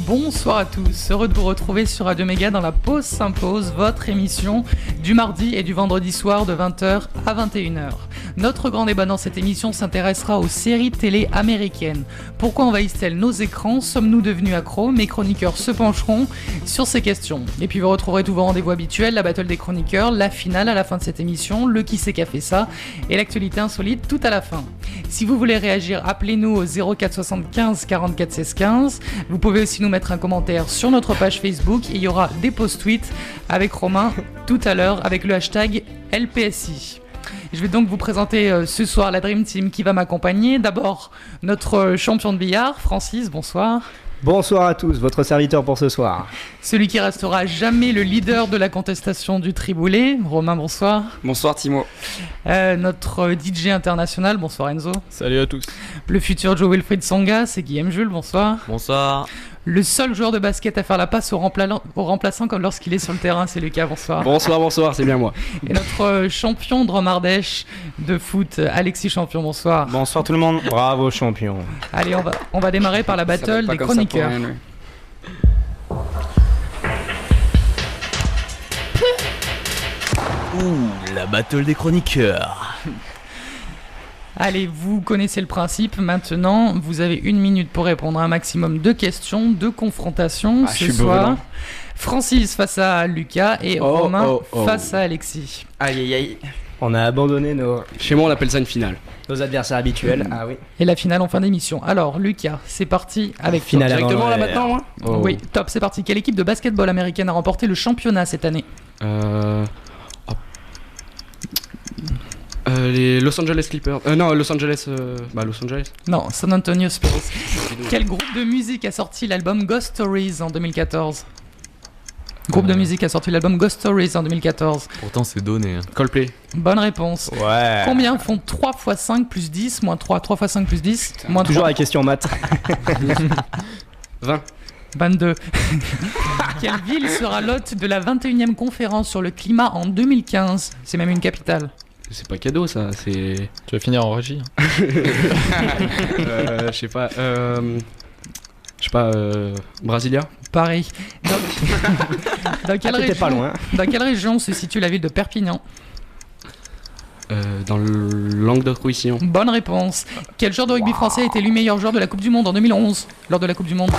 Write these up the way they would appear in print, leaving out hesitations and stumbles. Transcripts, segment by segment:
Bonsoir à tous, heureux de vous retrouver sur Radio Méga dans la Pause S'impose, votre émission du mardi et du vendredi soir de 20h à 21h. Notre grand débat dans cette émission s'intéressera aux séries télé américaines. Pourquoi envahissent-elles nos écrans ? Sommes-nous devenus accros ? Mes chroniqueurs se pencheront sur ces questions. Et puis vous retrouverez tous vos rendez-vous habituels, la battle des chroniqueurs, la finale à la fin de cette émission, le qui c'est qu'a fait ça et l'actualité insolite tout à la fin. Si vous voulez réagir, appelez-nous au 04 75 44 16 15. Vous pouvez aussi nous mettre un commentaire sur notre page Facebook et il y aura des post-tweets avec Romain tout à l'heure avec le hashtag LPSI. Je vais donc vous présenter ce soir la Dream Team qui va m'accompagner. D'abord, notre champion de billard, Francis, bonsoir. Bonsoir à tous, votre serviteur pour ce soir. Celui qui restera jamais le leader de la contestation du Triboulet, Romain, bonsoir. Bonsoir Timo. Notre DJ international, bonsoir Enzo. Salut à tous. Le futur Joe Wilfried Songa, c'est Guillaume Jules, bonsoir. Bonsoir. Le seul joueur de basket à faire la passe au remplaçant comme lorsqu'il est sur le terrain, c'est Lucas, bonsoir. Bonsoir, c'est bien moi. Et notre champion de Romardèche de foot, Alexis Champion, bonsoir. Bonsoir tout le monde. Bravo champion. Allez, on va démarrer par la battle des chroniqueurs. La battle des chroniqueurs. Allez, vous connaissez le principe. Maintenant, vous avez 1 minute pour répondre à un maximum de questions, de confrontations. Ce soir, brûlant. Francis face à Lucas et Romain face à Alexis. Aïe aïe aïe. On a abandonné nos... Chez moi, on appelle ça une finale. Nos adversaires habituels. Ah oui. Et la finale en fin d'émission. Alors, Lucas, c'est parti avec finale directement là maintenant, moi. Oui, top, c'est parti. Quelle équipe de basketball américaine a remporté le championnat cette année ? Les Los Angeles Clippers. Non, Los Angeles. Los Angeles. Non, San Antonio Spurs. Quel groupe de musique a sorti l'album Ghost Stories en 2014 ? Groupe de musique a sorti l'album Ghost Stories en 2014. Pourtant, c'est donné. Hein. Coldplay. Bonne réponse. Ouais. Combien font 3 x 5 plus 10 moins 3 3 x 5 plus 10 moins 3. Toujours la question maths. 20. 22. Quelle ville sera l'hôte de la 21e conférence sur le climat en 2015 ? C'est même une capitale. C'est pas cadeau ça, c'est. Tu vas finir en régie. Je sais pas. Brasilia. Pareil. Dans quelle région se situe la ville de Perpignan ? Dans le Languedoc-Roussillon. Bonne réponse. Quel joueur de rugby français a été élu meilleur joueur de la Coupe du Monde en 2011 ? Lors de la Coupe du Monde.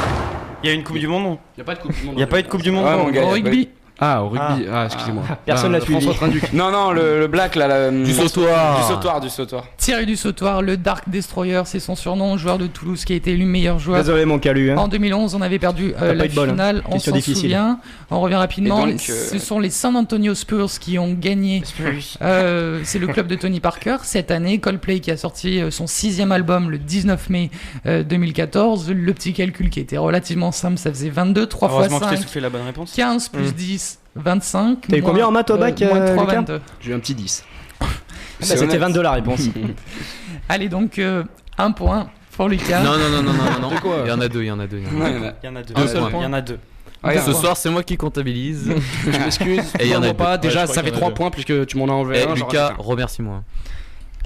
Il y a une Coupe du Monde ? Il y a pas de Coupe du Monde. Il y a pas eu de Coupe du Monde Au rugby. Ah, au rugby. Excusez-moi. Personne l'a suivi. Non, le black là. Du sautoir. Du sautoir. Thierry du Sautoir, le Dark Destroyer, c'est son surnom, joueur de Toulouse qui a été élu meilleur joueur. Désolé mon Calu. En 2011, on avait perdu la finale, on s'en souvient. On revient rapidement. Donc, ce sont les San Antonio Spurs qui ont gagné. C'est le club de Tony Parker. Cette année, Coldplay qui a sorti son 6e album le 19 mai 2014. Le petit calcul qui était relativement simple, ça faisait 22, 3 x 5. Heureusement que tu as soufflé la bonne réponse. 15 plus 10, 25. T'as eu combien en maths au bac, moins 3, Lucas ? 22. J'ai eu un petit 10. C'était 22 la réponse. Allez donc, 1 point pour Lucas. Non. De quoi ? Il y en a deux. Il y en a deux. Un Il y en a deux. Ce soir, c'est moi qui comptabilise. Je m'excuse. Et il y en a pas. deux. Déjà, Ouais, ça fait 3 points puisque tu m'en as enlevé un. Lucas, remercie-moi.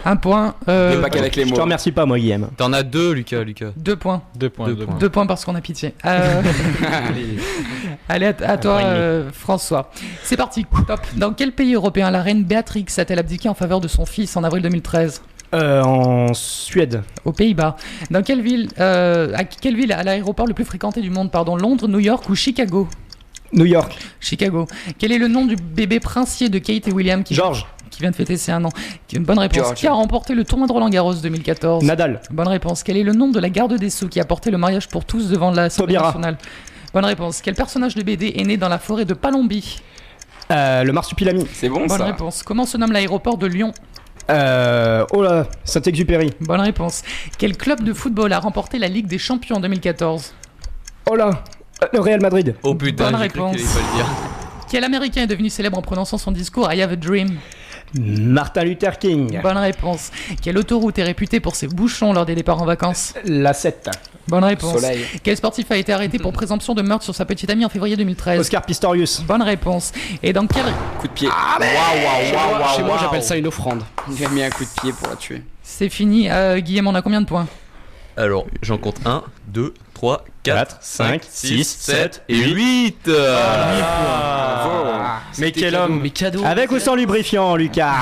1 point. Pas qu'avec les Je mots. te remercie pas moi Guillaume. T'en as 2, Lucas. 2 points. 2 points. 2 points parce qu'on a pitié. Allez, à toi, François. C'est parti, top. Dans quel pays européen la reine Béatrix a-t-elle abdiqué en faveur de son fils en avril 2013 ? En Suède. Aux Pays-Bas. À quelle ville à l'aéroport le plus fréquenté du monde, Londres, New York ou Chicago ? New York. Chicago. Quel est le nom du bébé princier de Kate et William qui vient de fêter ses 1 an ? Bonne réponse. George. Qui a remporté le tournoi de Roland-Garros 2014 ? Nadal. Bonne réponse. Quel est le nom de la garde des Sceaux qui a porté le mariage pour tous devant l'Assemblée Taubira. nationale ? Bonne réponse. Quel personnage de BD est né dans la forêt de Palombi ? Le marsupilami. C'est bon Bonne ça. réponse. Comment se nomme l'aéroport de Lyon ? Saint-Exupéry. Bonne réponse. Quel club de football a remporté la Ligue des Champions en 2014 ? Le Real Madrid. Oh putain, Bonne j'ai cru réponse. qu'il allait pas le dire. Quel Américain est devenu célèbre en prononçant son discours I Have a Dream ? Martin Luther King. Bonne réponse. Quelle autoroute est réputée pour ses bouchons lors des départs en vacances ? La 7. Bonne réponse. Soleil. Quel sportif a été arrêté pour présomption de meurtre sur sa petite amie en février 2013 ? Oscar Pistorius. Bonne réponse. Et dans quel... Coup de pied. Chez moi, j'appelle ça une offrande. J'ai mis un coup de pied pour la tuer. C'est fini. Guillaume, on a combien de points ? Alors, j'en compte 1, 2, 3. 3, 4, 5, 6, 7 et 8. Mais quel homme. Mais cadeau. Avec ou sans lubrifiant, Lucas?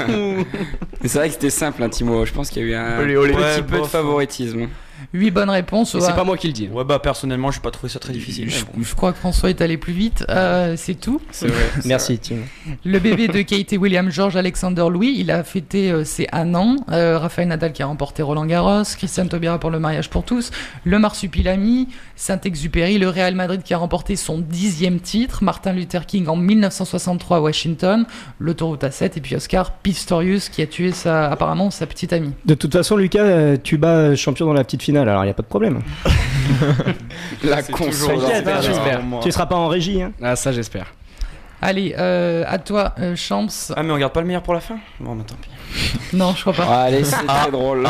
Mais c'est vrai que c'était simple, hein, Timo. Je pense qu'il y a eu un Olé, olé. petit Ouais, peu de bof. favoritisme. 8 bonnes réponses. Et c'est pas moi qui le dis. Ouais, bah personnellement, j'ai pas trouvé ça très difficile. Je crois que François est allé plus vite. C'est tout. C'est vrai. Merci, Tim. Le bébé de Kate et William George Alexander Louis, il a fêté ses 1 an. Raphaël Nadal qui a remporté Roland Garros, Christiane Taubira pour le mariage pour tous, le Marsupilami, Saint-Exupéry, le Real Madrid qui a remporté son 10e titre, Martin Luther King en 1963 à Washington, l'autoroute A7 et puis Oscar Pistorius qui a tué apparemment sa petite amie. De toute façon, Lucas, tu bats champion dans la petite finale, alors il n'y a pas de problème. La C'est console. toujours T'inquiète, hein, j'espère. Tu seras pas en régie. Hein. Ah, ça, j'espère. Allez, à toi, Champs. Ah, mais on garde pas le meilleur pour la fin? Bon, bah tant pis. Non, je crois pas. Ah, allez, c'est très drôle.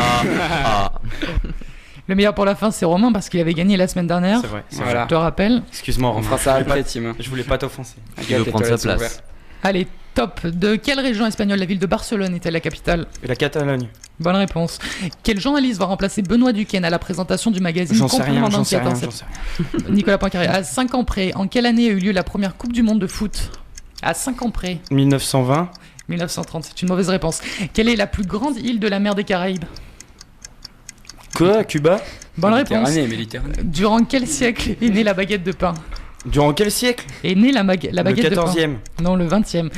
Le meilleur pour la fin, c'est Romain parce qu'il avait gagné la semaine dernière. C'est vrai. Voilà. Je te rappelle. Excuse-moi, On Romain. fera ça Je voulais après, pas- Tim. Je voulais pas t'offenser. Qui veut prendre sa place? Allez, top. De quelle région espagnole la ville de Barcelone était la capitale? Et la Catalogne? Bonne réponse. Quel journaliste va remplacer Benoît Duquesne à la présentation du magazine J'en sais rien, Complément j'en sais d'enquête rien, en j'en sais sept- Nicolas Poincaré. À 5 ans près, en quelle année a eu lieu la première Coupe du Monde de foot? À 5 ans près. 1920. 1930, c'est une mauvaise réponse. Quelle est la plus grande île de la mer des Caraïbes? Quoi? Cuba? Bonne réponse. Méditerranée. Durant quel siècle est née la baguette de pain? Durant quel siècle? Est née la baguette Le de pain? 14e. Non, le 20e.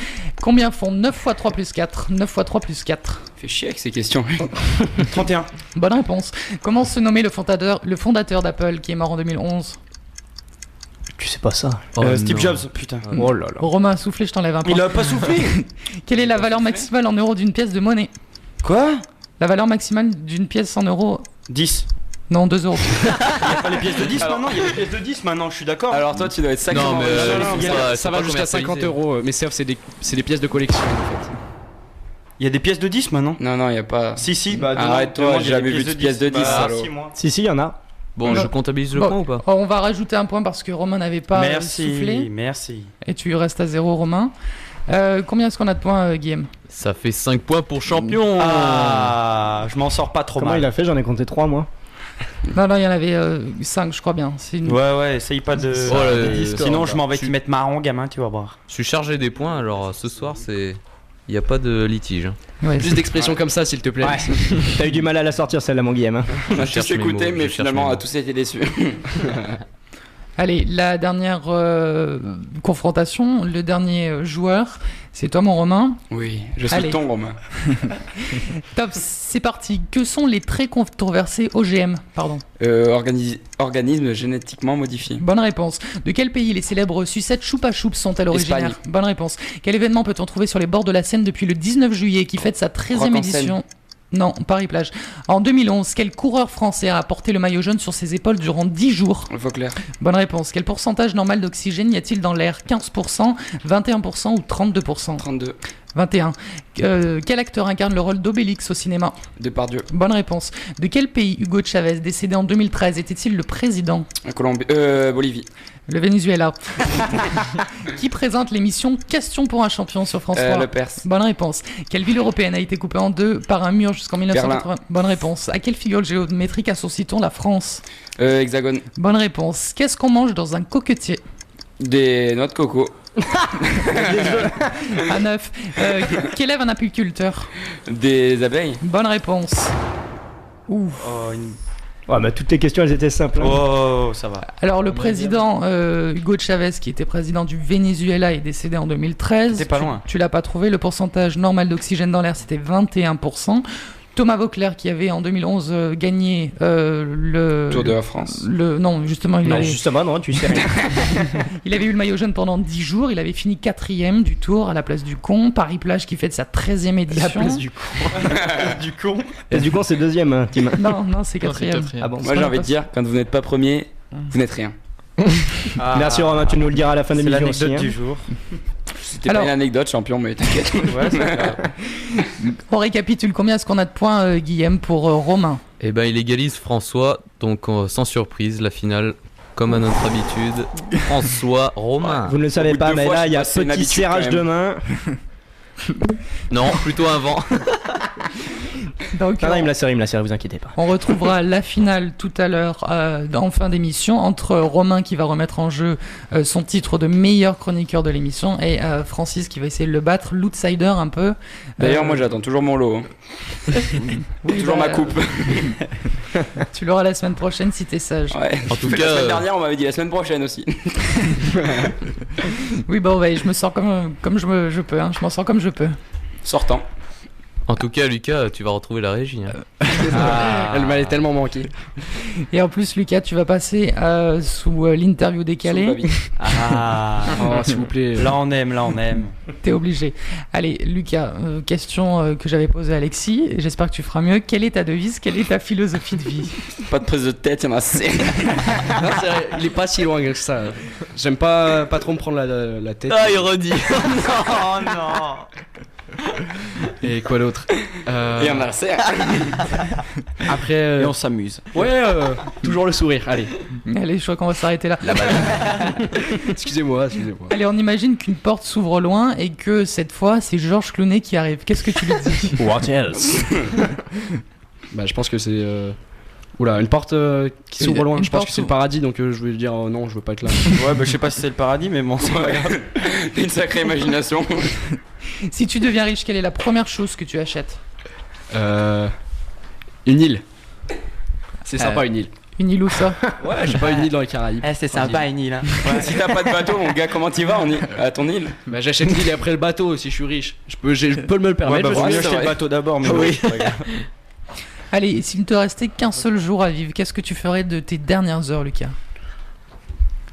Combien font 9 x 3 plus 4? 9 x 3 plus 4. Fait chier avec ces questions. 31. Bonne réponse. Comment se nommait le fondateur d'Apple qui est mort en 2011? Tu sais pas ça. Steve non. Jobs, putain. Oh là là. Romain, soufflez, je t'enlève un point. Il a pas soufflé. Quelle est la valeur maximale en euros d'une pièce de monnaie? Quoi? La valeur maximale d'une pièce en euros? 10. Non, 2 euros. Il y a pas les pièces de 10 maintenant? Il y a les pièces de 10 maintenant, je suis d'accord. Alors, toi, tu dois être sacrément. Non, mais riche. ça va pas jusqu'à 50 commercialisé. €. Mais c'est des pièces de collection, en fait. Il y a des pièces de 10 maintenant? Non, non, il y a pas. Si, bah Arrête-toi, demande, il y a j'ai jamais des vu de pièces de 10, Bah, salaud. si, moi. Si, il y en a. Bon, je comptabilise le Bon. point ou pas? Oh, on va rajouter un point parce que Romain n'avait pas soufflé. Merci. Et tu restes à 0, Romain. Combien est-ce qu'on a de points, Guillaume? Ça fait 5 points pour champion. Ah, je m'en sors pas trop Comment mal. il a fait? J'en ai compté 3, moi. Non, il y en avait 5, je crois bien. C'est une... Ouais, essaye pas de. Oh, le Sinon, score, je m'en vais je t'y suis- mettre marron, gamin, tu vas voir. Je suis chargé des points, alors ce soir, c'est. Il n'y a pas de litige. hein. Ouais, Plus d'expressions comme ça, s'il te plaît. T'as eu du mal à la sortir, celle-là, mon Guillaume. Hein. On a cherche tous mes écouté, mots, mais je cherche finalement, mes on a mots. tous été déçus. Allez, la dernière confrontation, le dernier joueur, c'est toi, mon Romain. Oui, je suis Allez. ton Romain. Top, c'est parti. Que sont les très controversés OGM? Pardon. Organisme génétiquement modifié. Bonne réponse. De quel pays les célèbres sucettes Choupa Choups sont-elles originaires? Espagne. Bonne réponse. Quel événement peut-on trouver sur les bords de la Seine depuis le 19 juillet qui fête sa 13e Rock en édition? Non, Paris-Plage. En 2011, quel coureur français a porté le maillot jaune sur ses épaules durant 10 jours? Vauclair. Bonne réponse. Quel pourcentage normal d'oxygène y a-t-il dans l'air? 15%, 21% ou 32%? 32. 21. Quel acteur incarne le rôle d'Obélix au cinéma? Depardieu. Bonne réponse. De quel pays Hugo Chavez, décédé en 2013, était-il le président? Colombie. Bolivie. Le Venezuela. Qui présente l'émission Question pour un champion sur France 3? Le Perse. Bonne réponse. Quelle ville européenne a été coupée en deux par un mur jusqu'en 1980? Bonne réponse. À quelle figure géométrique associe-t-on la France? Hexagone. Bonne réponse. Qu'est-ce qu'on mange dans un coquetier? Des noix de coco. À 9. Qu'élève un apiculteur? Des abeilles. Bonne réponse. Ouf. Oh, Ouais, bah, toutes tes questions, elles étaient simples. Hein. oh, ça va. Alors le président Hugo Chavez, qui était président du Venezuela, est décédé en 2013. T'es pas loin. Tu l'as pas trouvé. Le pourcentage normal d'oxygène dans l'air, c'était 21%. Thomas Vauclair, qui avait en 2011 gagné le Tour de la France. Non, justement, il Non, avait, justement, non, tu sais rien. il avait eu le maillot jaune pendant 10 jours. Il avait fini 4e du Tour à la place du con. Paris-Plage qui fête sa 13e édition. La place du con. Du con. Et du coup, c'est deuxième, hein, Tim. Non, c'est 4e. Ah bon. Moi, j'ai envie de dire, quand vous n'êtes pas premier, vous n'êtes rien. Merci Romain, tu nous le diras à la fin de C'est l'émission aussi. l'anecdote Hein. du jour. C'était Alors- pas une anecdote, champion, mais t'inquiète. Ouais, c'est grave. On récapitule. Combien est-ce qu'on a de points, Guillaume, pour Romain? Eh ben, il égalise François, donc sans surprise, la finale, comme à notre habitude. François Romain. Vous ne le savez Au bout de pas, deux mais fois, là, je il y a passe, c'est une petit habitude, serrage quand de même. main. Non, plutôt un vent. Donc, Non, il me la serre, vous inquiétez pas. on retrouvera la finale tout à l'heure en fin d'émission entre Romain qui va remettre en jeu son titre de meilleur chroniqueur de l'émission et Francis qui va essayer de le battre, l'outsider un peu. D'ailleurs, moi j'attends toujours mon lot. Oui, Toujours ma coupe. Tu l'auras la semaine prochaine si t'es sage. Ouais. En tout La cas, semaine dernière, on m'avait dit la semaine prochaine aussi. Oui, bon, ouais, je me sens comme je peux. Hein. Je m'en sors comme je peux. Sortant. en tout cas, Lucas, tu vas retrouver la régie. Hein. Elle m'avait tellement manqué. Et en plus, Lucas, tu vas passer sous l'interview décalée. Oh, s'il vous plaît. Là on aime. T'es obligé. Allez, Lucas, question que j'avais posée à Alexis. Et j'espère que tu feras mieux. Quelle est ta devise? Quelle est ta philosophie de vie? Pas de prise de tête, il y en a assez. Non, c'est vrai, il est pas si loin que ça. J'aime pas trop me prendre la tête. Ah, ironie. non. Et quoi d'autre Il y en a assez. Après. Et on s'amuse. Ouais, toujours le sourire. Allez. Allez, je crois qu'on va s'arrêter là. Excusez-moi. Allez, on imagine qu'une porte s'ouvre loin et que cette fois, c'est Georges Clooney qui arrive. Qu'est-ce que tu lui dis? What else? Bah, je pense que c'est. Oula, une porte qui s'ouvre loin. Une Je pense porte que c'est le paradis, donc je vais dire non, je veux pas être là. Ouais, bah je sais pas si c'est le paradis, mais bon, c'est pas grave. Une sacrée imagination. Si tu deviens riche, quelle est la première chose que tu achètes? Une île. C'est sympa, une île. Une île ou ça? Ouais, j'ai pas une île dans les Caraïbes. C'est sympa une île. Hein. Si t'as pas de bateau, mon gars, comment t'y vas à ton île? Bah, j'achète l'île et après le bateau si je suis riche. Je peux me le Ouais, permettre. bah je vaut suis mieux riche. acheter le bateau d'abord, mais Oui. bon, c'est pas grave. Allez, et s'il ne te restait qu'un seul jour à vivre, qu'est-ce que tu ferais de tes dernières heures, Lucas?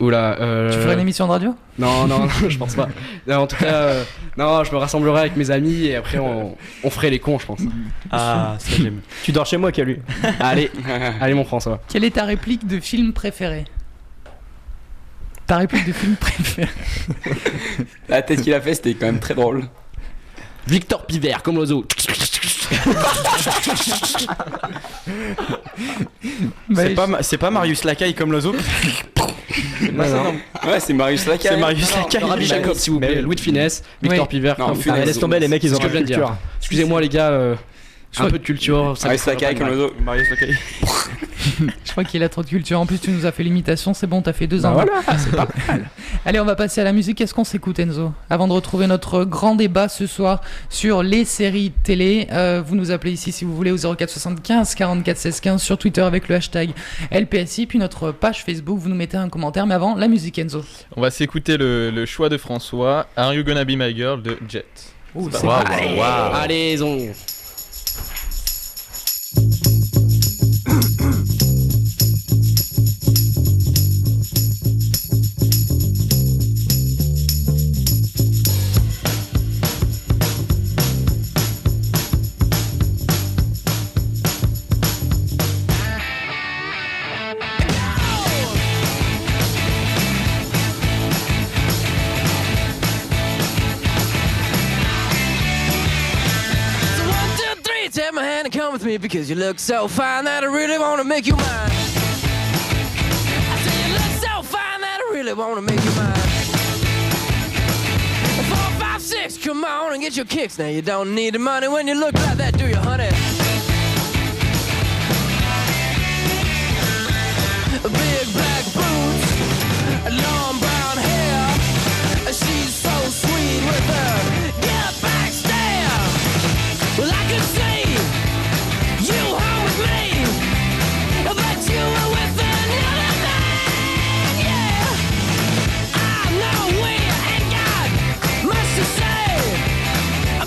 Oula. Tu ferais une émission de radio? Non, je pense pas. Non, en tout cas, non, je me rassemblerai avec mes amis et après on ferait les cons, je pense. Ah, ça j'aime. Tu dors chez moi, Calu. Allez, mon François. Quelle est ta réplique de film préféré? Ta réplique de film préféré? La tête qu'il a fait, c'était quand même très drôle. Victor Pivert, comme l'oiseau. C'est pas Marius Lacaille comme l'oiseau. Ouais, c'est Marius Lacaille. C'est Marius Lacaille. Rabbi Jacob, s'il vous plaît. Mais- Louis de Funès, Victor Oui. Pivert. Non, comme- Funès. Laisse tomber, les mecs, ils ont C'est ce que pas je de viens de dire. culture. Excusez-moi les gars, crois un peu de culture. ça Marius me Lacaille fera comme pas de mal. l'autre. Marius Lacaille. Je crois qu'il a trop de culture. En plus, tu nous as fait l'imitation, c'est bon, t'as fait 2 ans. Voilà, c'est pas Allez, on va passer à la musique. Qu'est-ce qu'on s'écoute, Enzo? Avant de retrouver notre grand débat ce soir sur les séries télé, vous nous appelez ici si vous voulez au 04 75 44 16 15 sur Twitter avec le hashtag LPSI, puis notre page Facebook, vous nous mettez un commentaire. Mais avant, la musique, Enzo. On va s'écouter le choix de François, Are You Gonna Be My Girl de Jet. Ouh, C'est c'est pas- pas- Allez, on. So 1, 2, 3, take my hand and come with me because you look so fine that I really wanna make you mine. I say you look so fine that I really wanna make you mine. 4, 5, 6, come on and get your kicks. Now you don't need the money when you look like that, do you, honey? Big black boots, long brown hair. She's so sweet with her get back stare. Well, I could see you home with me, but you were with another man, yeah. I know we ain't got much to say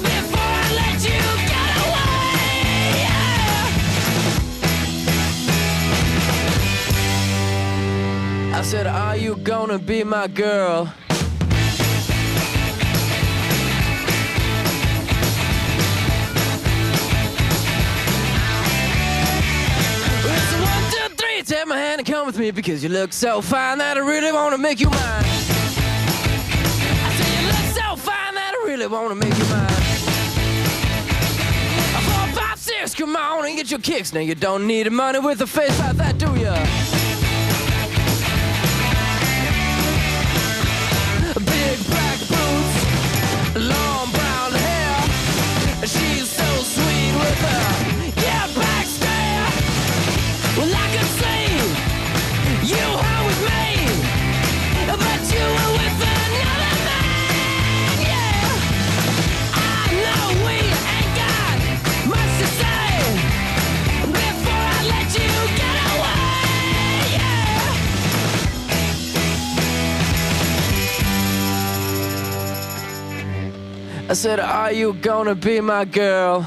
before I let you get away, yeah. I said, are you gonna be my girl? It's a 1, 2, 3, take my hand and come with me because you look so fine that I really wanna make you mine. I say you look so fine that I really wanna make you mine. 4, 5, 6, come on and get your kicks. Now you don't need the money with a face like that, do ya? Big black boots, long brown hair. She's so sweet with her. Yeah. I said, are you gonna be my girl?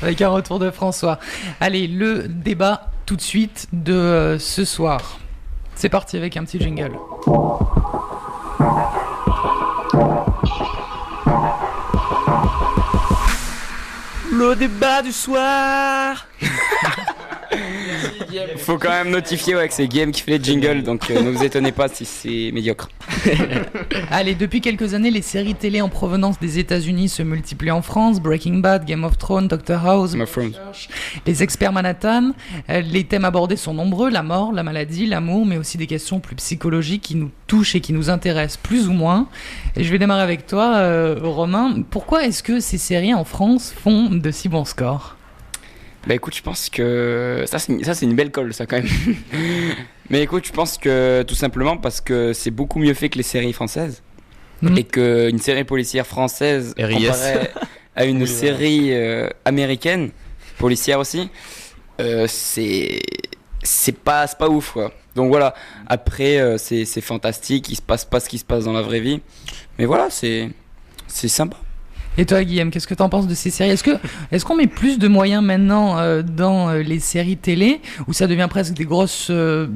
Avec un retour de François. Allez, le débat tout de suite de ce soir. C'est parti avec un petit jingle. Le débat du soir. Faut quand même notifier que c'est Guillaume qui fait les jingles, donc ne vous étonnez pas si c'est médiocre. Allez, depuis quelques années, les séries télé en provenance des États-Unis se multiplient en France. Breaking Bad, Game of Thrones, Doctor House, Game of Thrones. Les Experts Manhattan. Les thèmes abordés sont nombreux, la mort, la maladie, l'amour, mais aussi des questions plus psychologiques qui nous touchent et qui nous intéressent plus ou moins. Et je vais démarrer avec toi, Romain. Pourquoi est-ce que ces séries en France font de si bons scores ? Bah écoute, je pense que ça c'est une belle colle ça quand même. Mais écoute, je pense que tout simplement parce que c'est beaucoup mieux fait que les séries françaises et qu'une série policière française comparée à une série américaine policière aussi, c'est pas ouf quoi. Donc voilà. Après c'est fantastique, il se passe pas ce qui se passe dans la vraie vie, mais voilà, c'est sympa. Et toi, Guillaume, qu'est-ce que tu en penses de ces séries ? Est-ce qu'on met plus de moyens maintenant dans les séries télé, où ça devient presque des grosses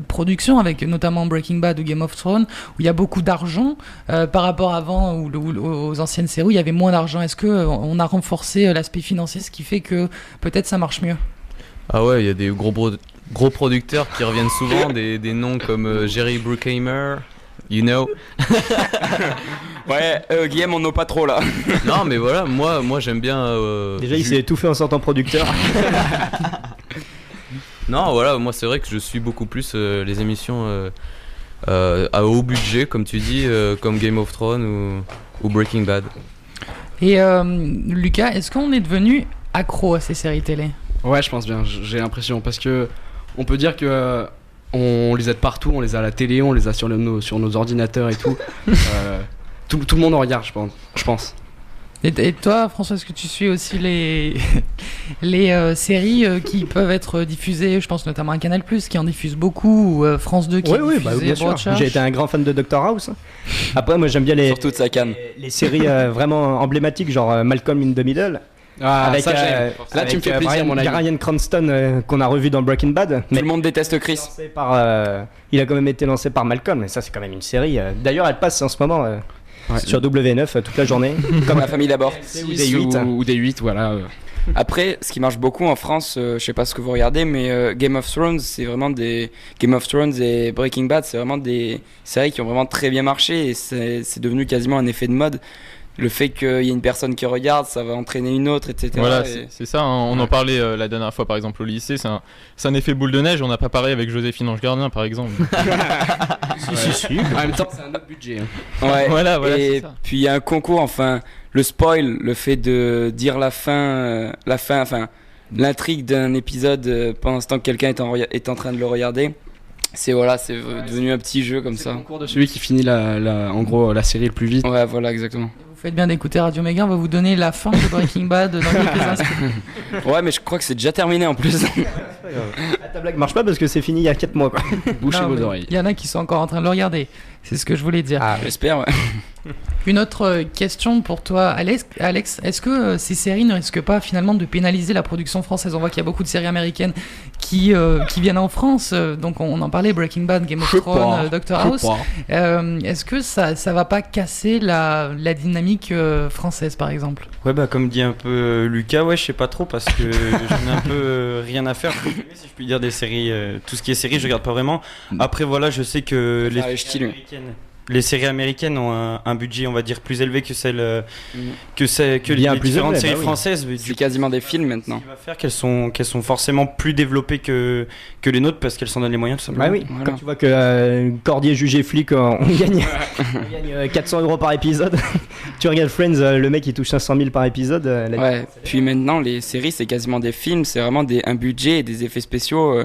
productions, avec notamment Breaking Bad ou Game of Thrones, où il y a beaucoup d'argent par rapport à avant, ou aux anciennes séries où il y avait moins d'argent ? Est-ce qu'on a renforcé l'aspect financier, ce qui fait que peut-être ça marche mieux ? Ah ouais, il y a des gros producteurs qui reviennent souvent, des noms comme Jerry Bruckheimer, you know. Ouais, Guillaume, on n'a pas trop là. Non, mais voilà, moi j'aime bien. Déjà, il s'est étouffé en sortant producteur. Non, voilà, moi c'est vrai que je suis beaucoup plus les émissions à haut budget, comme tu dis, comme Game of Thrones ou Breaking Bad. Et Lucas, est-ce qu'on est devenu accro à ces séries télé ? Ouais, je pense bien, j'ai l'impression, parce que on peut dire que on les a de partout, on les a à la télé, on les a sur nos ordinateurs et tout. Tout le monde en regarde, je pense. Et toi, François, est-ce que tu suis aussi les séries qui peuvent être diffusées ? Je pense notamment à Canal+, qui en diffuse beaucoup, ou France 2 qui Oui, bah, bien sûr. Broadchurch. J'ai été un grand fan de Doctor House. Après, moi, j'aime bien Surtout de sa canne. les séries vraiment emblématiques, genre Malcolm in the Middle. Ah, Avec, ça j'aime. Là, tu me fais plaisir, mon ami. Bryan Cranston, qu'on a revu dans Breaking Bad. Tout le monde déteste Chris. Il a quand même été lancé par Malcolm, mais ça, c'est quand même une série. D'ailleurs, elle passe en ce moment sur W9 toute la journée. Comme La Famille d'abord. Ou des 8. Ou des 8, voilà. Après, ce qui marche beaucoup en France, je sais pas ce que vous regardez, mais Game of Thrones, c'est vraiment Game of Thrones et Breaking Bad, c'est vraiment des séries qui ont vraiment très bien marché et c'est devenu quasiment un effet de mode. Le fait qu'il y ait une personne qui regarde, ça va entraîner une autre, etc. Voilà, c'est ça, hein. On en parlait la dernière fois par exemple au lycée, c'est un effet boule de neige, on n'a pas parlé avec Joséphine Ange Gardien par exemple. Si. En même temps, c'est un autre budget. Ouais. Voilà, et c'est ça. puis il y a un concours, enfin, le spoil, le fait de dire la fin, l'intrigue d'un épisode pendant ce temps que quelqu'un est en train de le regarder. C'est devenu un petit jeu comme C'est ça. le concours de celui qui finit en gros la série le plus vite. Ouais, voilà, exactement. Vous faites bien d'écouter Radio Méga, on va vous donner la fin de Breaking Bad dans quelques instants. Ouais, mais je crois que c'est déjà terminé en plus. Ta blague marche pas parce que c'est fini il y a 4 mois, quoi. Bouchez Non, vos mais oreilles. Il y en a qui sont encore en train de le regarder. C'est ce que je voulais dire. J'espère, ouais. Une autre question pour toi, Alex. Est-ce que ces séries ne risquent pas finalement de pénaliser la production française? On voit qu'il y a beaucoup de séries américaines qui viennent en France. Donc on en parlait, Breaking Bad, Game of Thrones, Doctor House. Est-ce que ça va pas casser la dynamique française, par exemple? Ouais, bah comme dit un peu Lucas, ouais, je sais pas trop parce que j'en ai un peu rien à faire, si je puis dire, des séries. Tout ce qui est séries, je regarde pas vraiment. Après, voilà, je sais que les séries américaines ont un budget, on va dire, plus élevé que les différentes séries françaises. C'est quasiment des films maintenant. Ce qui va faire qu'elles sont forcément plus développées que les nôtres parce qu'elles s'en donnent les moyens, tout simplement. Bah oui, Voilà. quand tu vois que Cordier jugé flic, on gagne, 400 € par épisode. Tu regardes Friends, le mec il touche 500 000 par épisode. Ouais, puis maintenant les séries c'est quasiment des films, c'est vraiment un budget et des effets spéciaux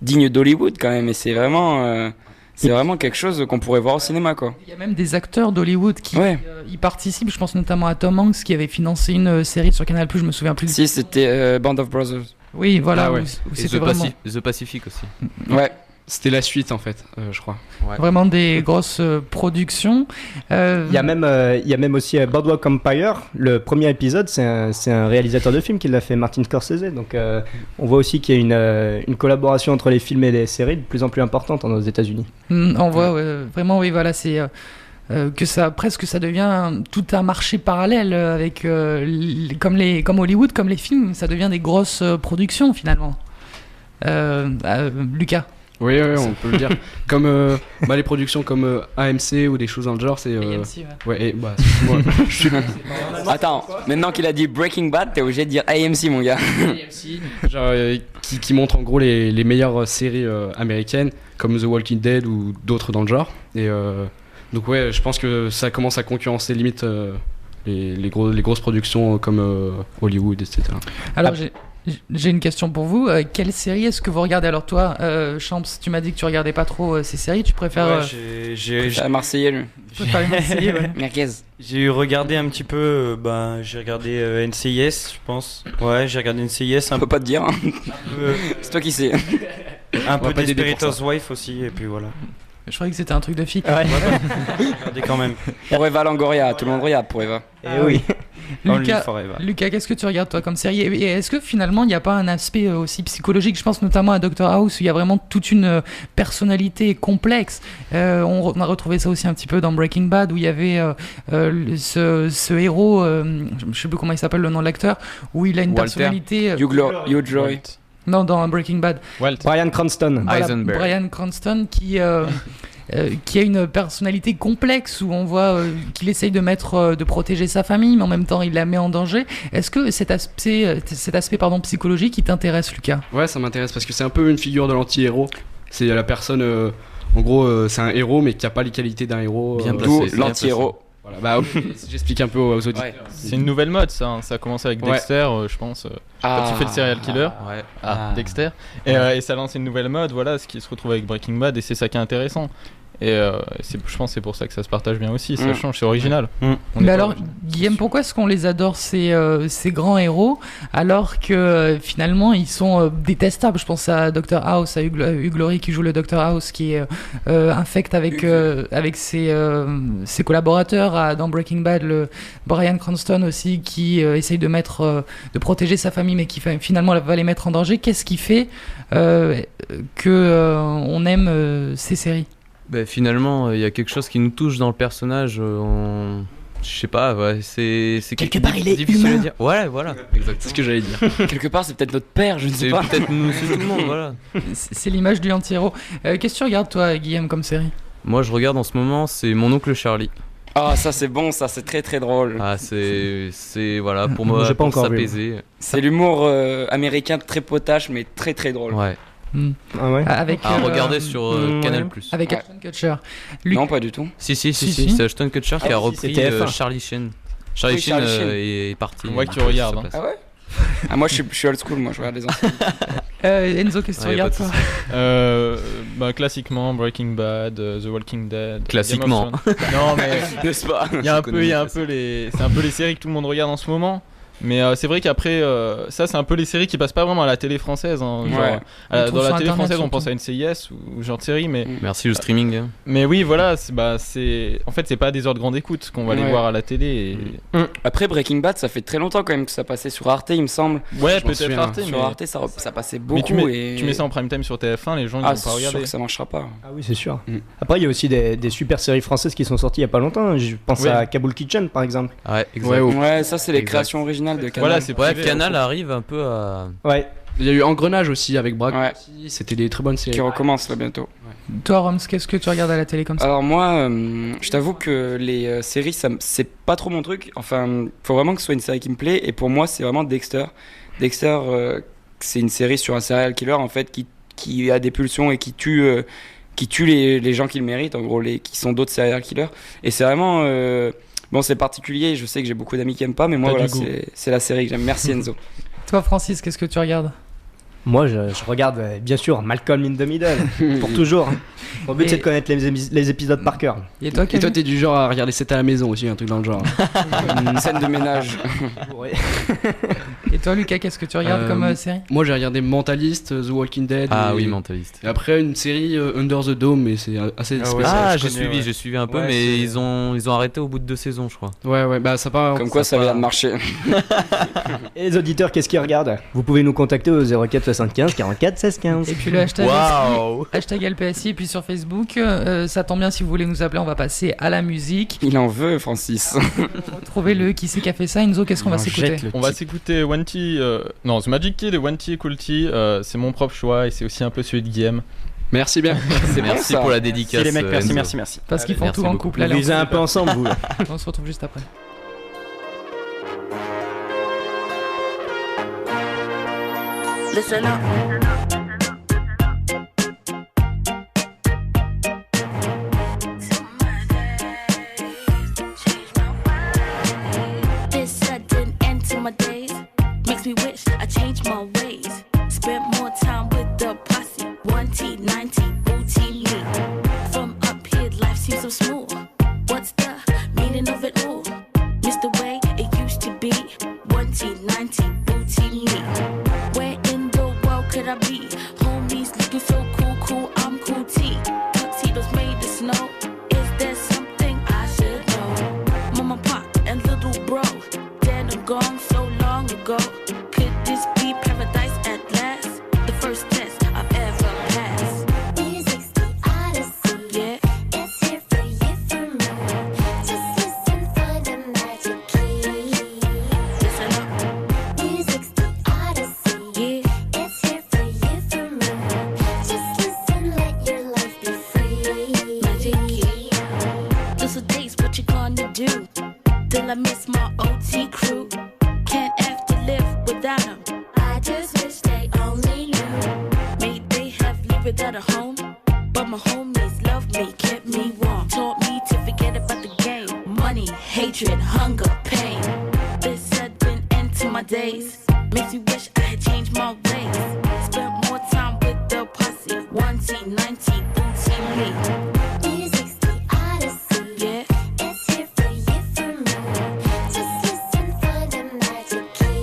dignes d'Hollywood quand même, et c'est vraiment quelque chose qu'on pourrait voir au cinéma, quoi. Il y a même des acteurs d'Hollywood qui y participent. Je pense notamment à Tom Hanks qui avait financé une série sur Canal+, je me souviens plus. Si, c'était Band of Brothers. Oui, voilà. Ah ouais. Où Et c'était vraiment... The Pacific aussi. Ouais. C'était la suite en fait, je crois. Vraiment des grosses productions. Il y a même aussi Boardwalk Empire. Le premier épisode, c'est un réalisateur de film qui l'a fait, Martin Scorsese. Donc on voit aussi qu'il y a une collaboration entre les films et les séries de plus en plus importante aux États-Unis. On voit vraiment, oui, voilà, c'est que ça devient tout un marché parallèle avec comme Hollywood, comme les films, ça devient des grosses productions finalement. Lucas. Oui, on peut le dire. Comme les productions comme AMC ou des choses dans le genre, c'est. AMC, ouais, excuse-moi. Attends, maintenant qu'il a dit Breaking Bad, t'es obligé de dire AMC, mon gars. Genre, qui montre en gros les meilleures séries américaines, comme The Walking Dead ou d'autres dans le genre. Et donc, ouais, je pense que ça commence à concurrencer limite les grosses productions comme Hollywood, etc. Alors, j'ai une question pour vous. Quelle série est-ce que vous regardez? Alors toi, Champs, tu m'as dit que tu regardais pas trop ces séries. Tu préfères... j'ai Marseillais, lui. Tu préfères les Marseillais, ouais. Merguez. J'ai regardé un petit peu, j'ai regardé NCIS, je pense. Ouais, j'ai regardé NCIS On peut pas te dire, hein. peu, C'est toi qui sais. un peu pas t'aider Desperate pour ça. Housewives aussi, et puis voilà. Je croyais que c'était un truc de fille. J'ai regardé quand même. Pour Eva Longoria, tout le monde regarde pour Eva. Oui. Only Forever. Lucas, qu'est-ce que tu regardes toi comme série? Et est-ce que finalement il n'y a pas un aspect aussi psychologique? Je pense notamment à Doctor House où il y a vraiment toute une personnalité complexe. On a retrouvé ça aussi un petit peu dans Breaking Bad où il y avait ce héros, je sais plus comment il s'appelle, le nom de l'acteur, où il a une Walter. personnalité. Hugh Joy. Non, dans Breaking Bad. Brian Cranston. Voilà, Heisenberg. Brian Cranston qui a une personnalité complexe où on voit qu'il essaye de protéger sa famille, mais en même temps il la met en danger. Est-ce que cet aspect psychologique il t'intéresse, Lucas? Ouais, ça m'intéresse parce que c'est un peu une figure de l'anti-héros. C'est la personne, en gros, c'est un héros mais qui a pas les qualités d'un héros. Bien D'où placé, l'anti-héros. Voilà, j'explique un peu aux auditeurs. Ouais. C'est une nouvelle mode, ça. Ça a commencé avec Ouais. Dexter, je pense. Quand il fait le serial killer. Ouais. Dexter. Et ça lance une nouvelle mode, voilà, ce qui se retrouve avec Breaking Bad, et c'est ça qui est intéressant. Et je pense que c'est pour ça que ça se partage bien aussi. Ça change, c'est original. On est Mais pas alors, original. Guillaume, pourquoi est-ce qu'on les adore ces grands héros alors que finalement ils sont détestables? Je pense à Dr House, à Hugh Laurie qui joue le Dr House qui est infect avec ses collaborateurs, dans Breaking Bad le Bryan Cranston aussi qui essaye de protéger sa famille mais qui finalement va les mettre en danger. Qu'est-ce qui fait que on aime ces séries? Ben, finalement, il y a quelque chose qui nous touche dans le personnage. Je sais pas, ouais, c'est Quelque part, il est difficile humain. à dire. Ouais, voilà, exactement. C'est ce que j'allais dire. Quelque part, c'est peut-être notre père, je ne sais C'est pas. peut-être nous, c'est tout le monde, voilà. C'est l'image du anti-héros. Qu'est-ce que tu regardes toi, Guillaume, comme série? Moi, je regarde en ce moment, c'est Mon oncle Charlie. Ah, ça c'est bon, ça c'est très très drôle. Ah, c'est voilà, pour Moi, moi, j'ai pas pour encore vu. s'apaiser. C'est l'humour américain très potache mais très très drôle. Ouais. Ah ouais. Avec À regarder sur Canal+. avec Ouais. Ashton Kutcher. Non, pas du tout. Si, Si. c'est Ashton Kutcher qui a si, repris c'est TF1. Charlie Sheen. Charlie Oui, Sheen Charlie Sheen. est parti. On voit que tu regardes, hein. Ah ouais. Ah, moi je suis old school, moi je regarde les anciens. Enzo, qu'est-ce que tu Ouais, y a regardes pas de toi? Classiquement Breaking Bad, The Walking Dead. Classiquement. Game of Thrones. Non mais N'est-ce pas? il y a un peu les, c'est un peu les séries que tout le monde regarde en ce moment. Mais c'est vrai qu'après, ça c'est un peu les séries qui passent pas vraiment à la télé française. Hein, genre, Ouais. dans la télé Internet, française, on surtout. pense à NCIS ou genre de série, mais Merci le streaming. hein. mais oui, voilà, c'est en fait c'est pas des heures de grande écoute qu'on va aller Ouais. voir à la télé. Après Breaking Bad, ça fait très longtemps quand même que ça passait sur Arte, il me semble. Ouais, m'en peut-être souviens. Arte, mais Sur Arte, ça passait mais beaucoup. tu mets, et... tu mets ça en prime time sur TF1, les gens ils Ah, vont c'est pas sûr regarder. que ça marchera pas. Ah oui, c'est sûr. Mm. Après, il y a aussi des super séries françaises qui sont sorties il y a pas longtemps. Je pense Oui. à Kaboul Kitchen, par exemple. Ouais, exact. Ouais, Ouais, ça c'est les Exact. créations originales de Canal. Voilà, c'est Ouais, privé, Canal arrive un peu à. Ouais. Il y a eu Engrenage aussi avec Braque. Ouais. Aussi. C'était des très bonnes séries. qui recommence là bientôt. Toi, Roms, qu'est-ce que tu regardes à la télé comme ça? Alors moi, je t'avoue que les séries, c'est pas trop mon truc. Enfin, faut vraiment que ce soit une série qui me plaît. Et pour moi, c'est vraiment Dexter. Dexter, c'est une série sur un serial killer en fait qui a des pulsions et qui tue les gens qui le méritent, en gros, qui sont d'autres serial killers. Et c'est vraiment bon, c'est particulier. Je sais que j'ai beaucoup d'amis qui aiment pas, mais moi, T'as voilà, du goût. c'est la série que j'aime. Merci Enzo. Toi, Francis, qu'est-ce que tu regardes? Moi, je regarde bien sûr Malcolm in the Middle, pour toujours. Mon but, Et- c'est de connaître les épisodes par cœur. Et toi, Et toi, Kevin? t'es du genre à regarder 7 à la maison aussi, un truc dans le genre. Scène de ménage. Ouais. Et toi, Lucas, qu'est-ce que tu regardes comme série? Moi, j'ai regardé Mentalist, The Walking Dead. Ah et- oui, mentaliste. Et après, une série Under the Dome, mais c'est assez Ah ouais, spécial. ça, Ah, je connais, j'ai suivi un peu, Ouais, mais c'est- ils ont arrêté au bout de 2 saisons, je crois. Ouais, bah ça part. Comme quoi, ça vient de marcher. Et les auditeurs, qu'est-ce qu'ils regardent? Vous pouvez nous contacter au 04 75 44 16 15. Et puis le hashtag, Waouh! hashtag LPSI, et puis sur Facebook, ça tombe bien si vous voulez nous appeler, on va passer à la musique. Il en veut, Francis. Retrouvez-le, qui c'est qui a fait ça? Enzo, qu'est-ce qu'on va s'écouter? On va s'écouter One T, non, The Magic Key de One T et Cool T. C'est mon propre choix et c'est aussi un peu celui de Guillaume. Merci bien. Merci ça. pour la dédicace. Si les mecs, merci, Enzo. merci, merci. Parce qu'ils font merci tout en beaucoup. couple. Vous Allez, visez un peu ensemble, vous. on se retrouve juste après. Listen up. This sudden end to my days makes me wish I changed my ways. Spent more time with the posse. 1T, 90, booty me. From up here, life seems so smooth. What's the meaning of it all? Miss the way it used to be. 1T, 90, booty me. Where in the world could I be? Homies looking so cool, cool, I'm cool T. Tuxedos made of snow. Is there something I should know? Mama, pop, and little bro. Dead and gone so long ago. Could this be paradise at last? The first test I've ever passed. Music's the odyssey. Yeah, It's here for you, for me. Just listen for the magic key. listen up. Music's the odyssey. Yeah, It's here for you, for me. Just listen, let your life be free. magic key. Little days, what you gonna do? Till I miss my OT crew. Can't have to live without 'em. I just wish they only knew. May they have lived without a home, but my homies loved me, kept me warm, taught me to forget about the game. Money, hatred, hunger, pain. This sudden end to my days makes me wish I had changed my ways. Spent more time with the posse. 1T, 90, booty me. Music's the odyssey. Yeah, It's here for you, for me. Just listen for the magic key.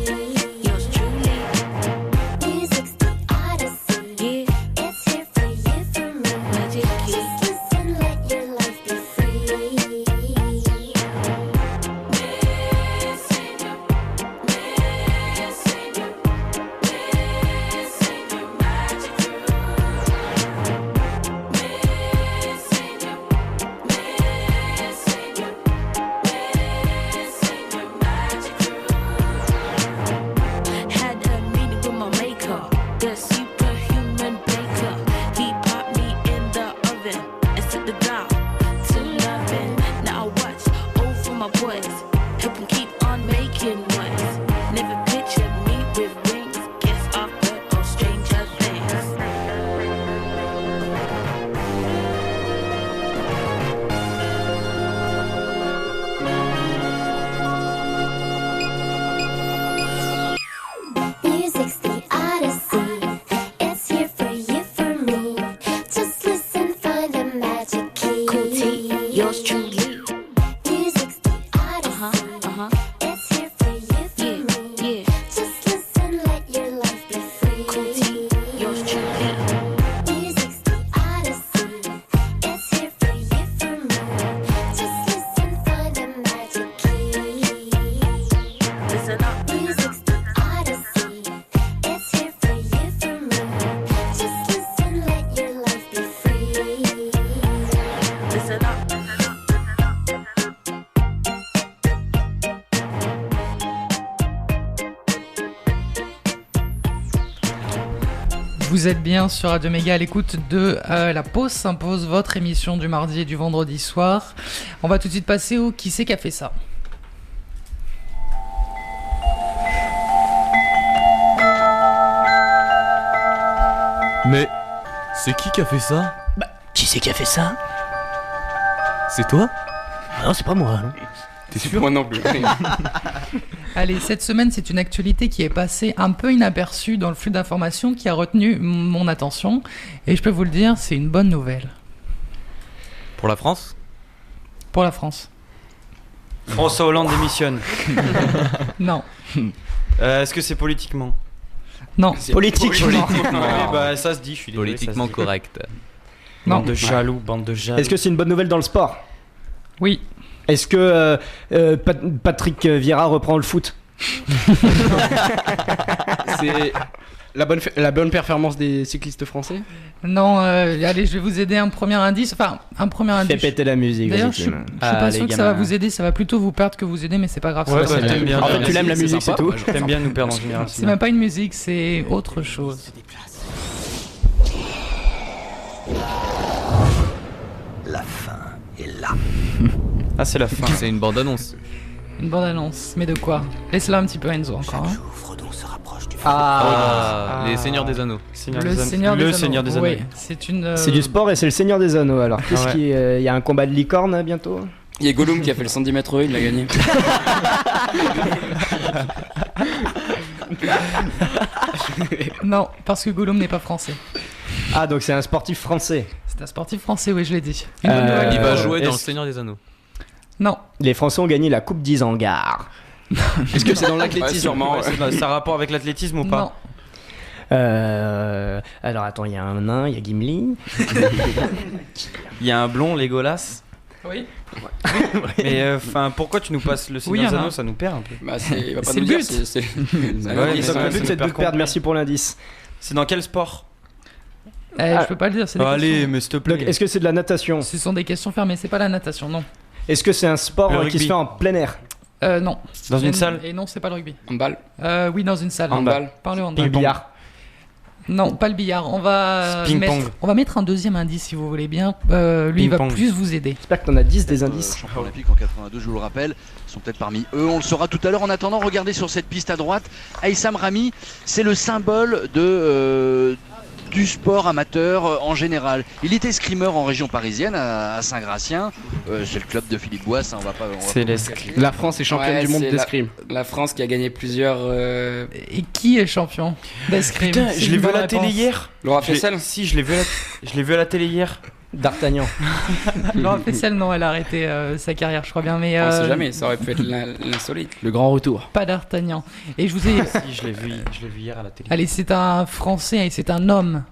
yours truly. Music's the odyssey. Yeah, It's here for you, for me. magic key. Just listen, let your life be free. Missing you, magic Vous êtes bien sur Radio Méga à l'écoute de La Pause s'impose, votre émission du mardi et du vendredi soir. On va tout de suite passer au Qui c'est qui a fait ça. Mais c'est qui a fait ça? Qui c'est qui a fait ça? C'est toi? Ah non, c'est pas moi. Non. T'es sûr? Moi non plus. Allez, cette semaine, c'est une actualité qui est passée un peu inaperçue dans le flux d'informations qui a retenu mon attention. Et je peux vous le dire, c'est une bonne nouvelle. Pour la France? Pour la France. François Hollande démissionne. Non. Est-ce que c'est politiquement? Non. Politiquement. Oui, bah ça se dit, je suis désolé. Politiquement ça se dit. correct. Non. Bande de jaloux, bande de jaloux. Est-ce que c'est une bonne nouvelle dans le sport? Oui. Est-ce que Patrick Vieira reprend le foot? C'est la bonne performance des cyclistes français. Non, allez, je vais vous aider. Un premier indice. Enfin, un premier Fais indice. péter la musique. D'ailleurs, vas-y, je suis Clément. pas sûr que ça va vous aider. Ça va plutôt vous perdre que vous aider, mais c'est pas grave. Ouais, c'est bah, pas- t'aimes bien. En fait, tu l'aimes la c'est musique, c'est sympa. tout. Moi, je- T'aimes bien nous perdre en général. C'est même pas une musique, c'est autre chose. La fin est là. Ah, c'est la fin. C'est une bande-annonce. Une bande-annonce. Mais de quoi? Laisse-la un petit peu Enzo encore. Hein. Frodon se rapproche du Les Seigneurs des Anneaux. Le Seigneur des Anneaux. Seigneur des Anneaux. Oui, c'est une. C'est du sport et c'est le Seigneur des Anneaux. Alors, qu'est-ce Ouais. qui, il y a un combat de licorne bientôt? Il y a Gollum qui a fait le 110 mètres, il l'a gagné. Non, parce que Gollum n'est pas français. Ah, donc c'est un sportif français. C'est un sportif français, oui, je l'ai dit. Euh, Une bonne nouvelle. Il va jouer dans le est-ce- Seigneur des Anneaux. Non, Les Français ont gagné la Coupe d'Isengard. Est-ce que c'est dans Ouais, l'athlétisme? sûrement. Ouais, ça a rapport avec l'athlétisme ou pas? non. Alors attends, il y a un nain, il y a Gimli. Il y a un blond, Legolas. Oui. Mais enfin, pourquoi tu nous passes le Oui, Seigneur y en des a Anneaux? un. Ça nous perd un peu. Bah, il va pas C'est nous le dire. but. C'est Ouais, Donc le ça, but c'est de super te perdre, complet. merci pour l'indice. C'est dans quel sport? Je peux pas le dire, c'est des Allez, questions. mais s'il te Donc, plaît. est-ce que c'est de la natation? Ce sont des questions fermées, c'est pas la natation, non. Est-ce que c'est un sport Le qui rugby. se fait en plein air? Non. Dans une Et- salle? Et non, c'est pas le rugby. En balle. Oui, dans une salle. Handball. Parle Le handball. billard? Non, pas le billard. Ping-pong. On va mettre un deuxième indice si vous voulez bien. Lui, il va Ping-pong. plus vous aider. J'espère que t'en as 10 des indices. Champion olympique en 82, je vous le rappelle, sont peut-être parmi eux. On le saura tout à l'heure. En attendant, regardez sur cette piste à droite, Aïssam Rami, c'est le symbole du sport amateur en général. Il était escrimeur en région parisienne, à Saint-Gratien. C'est le club de Philippe Boisse, hein, on va pas. C'est l'escrime. La France est championne Ouais, du monde c'est d'escrime. La France qui a gagné plusieurs. Et qui est champion d'escrime? Putain, C'est je l'ai une vu à bonne la télé réponse. hier. Laura Je l'ai- Flessel. Si, je l'ai vu à la télé hier. D'Artagnan. Laura Flessel, non, elle a arrêté sa carrière, je crois bien. Mais On sait jamais, ça aurait pu être l'insolite. Le grand retour. pas d'Artagnan. Et je vous ai. Si, je l'ai vu hier à la télé. Allez, c'est un Français et c'est un homme.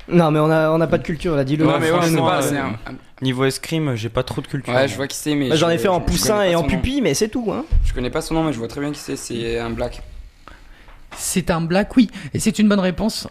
Non, mais on a pas de culture là, dis-le. Ouais, mais ouais, c'est franchement, pas. C'est un- Niveau escrime, j'ai pas trop de culture. Ouais, je vois qui c'est, mais. Moi, j'en ai fait en je poussin connais et pas en son nom. pupille, mais c'est tout. Hein. Je connais pas son nom, mais je vois très bien qui c'est. C'est un black. C'est un black, oui. Et c'est une bonne réponse.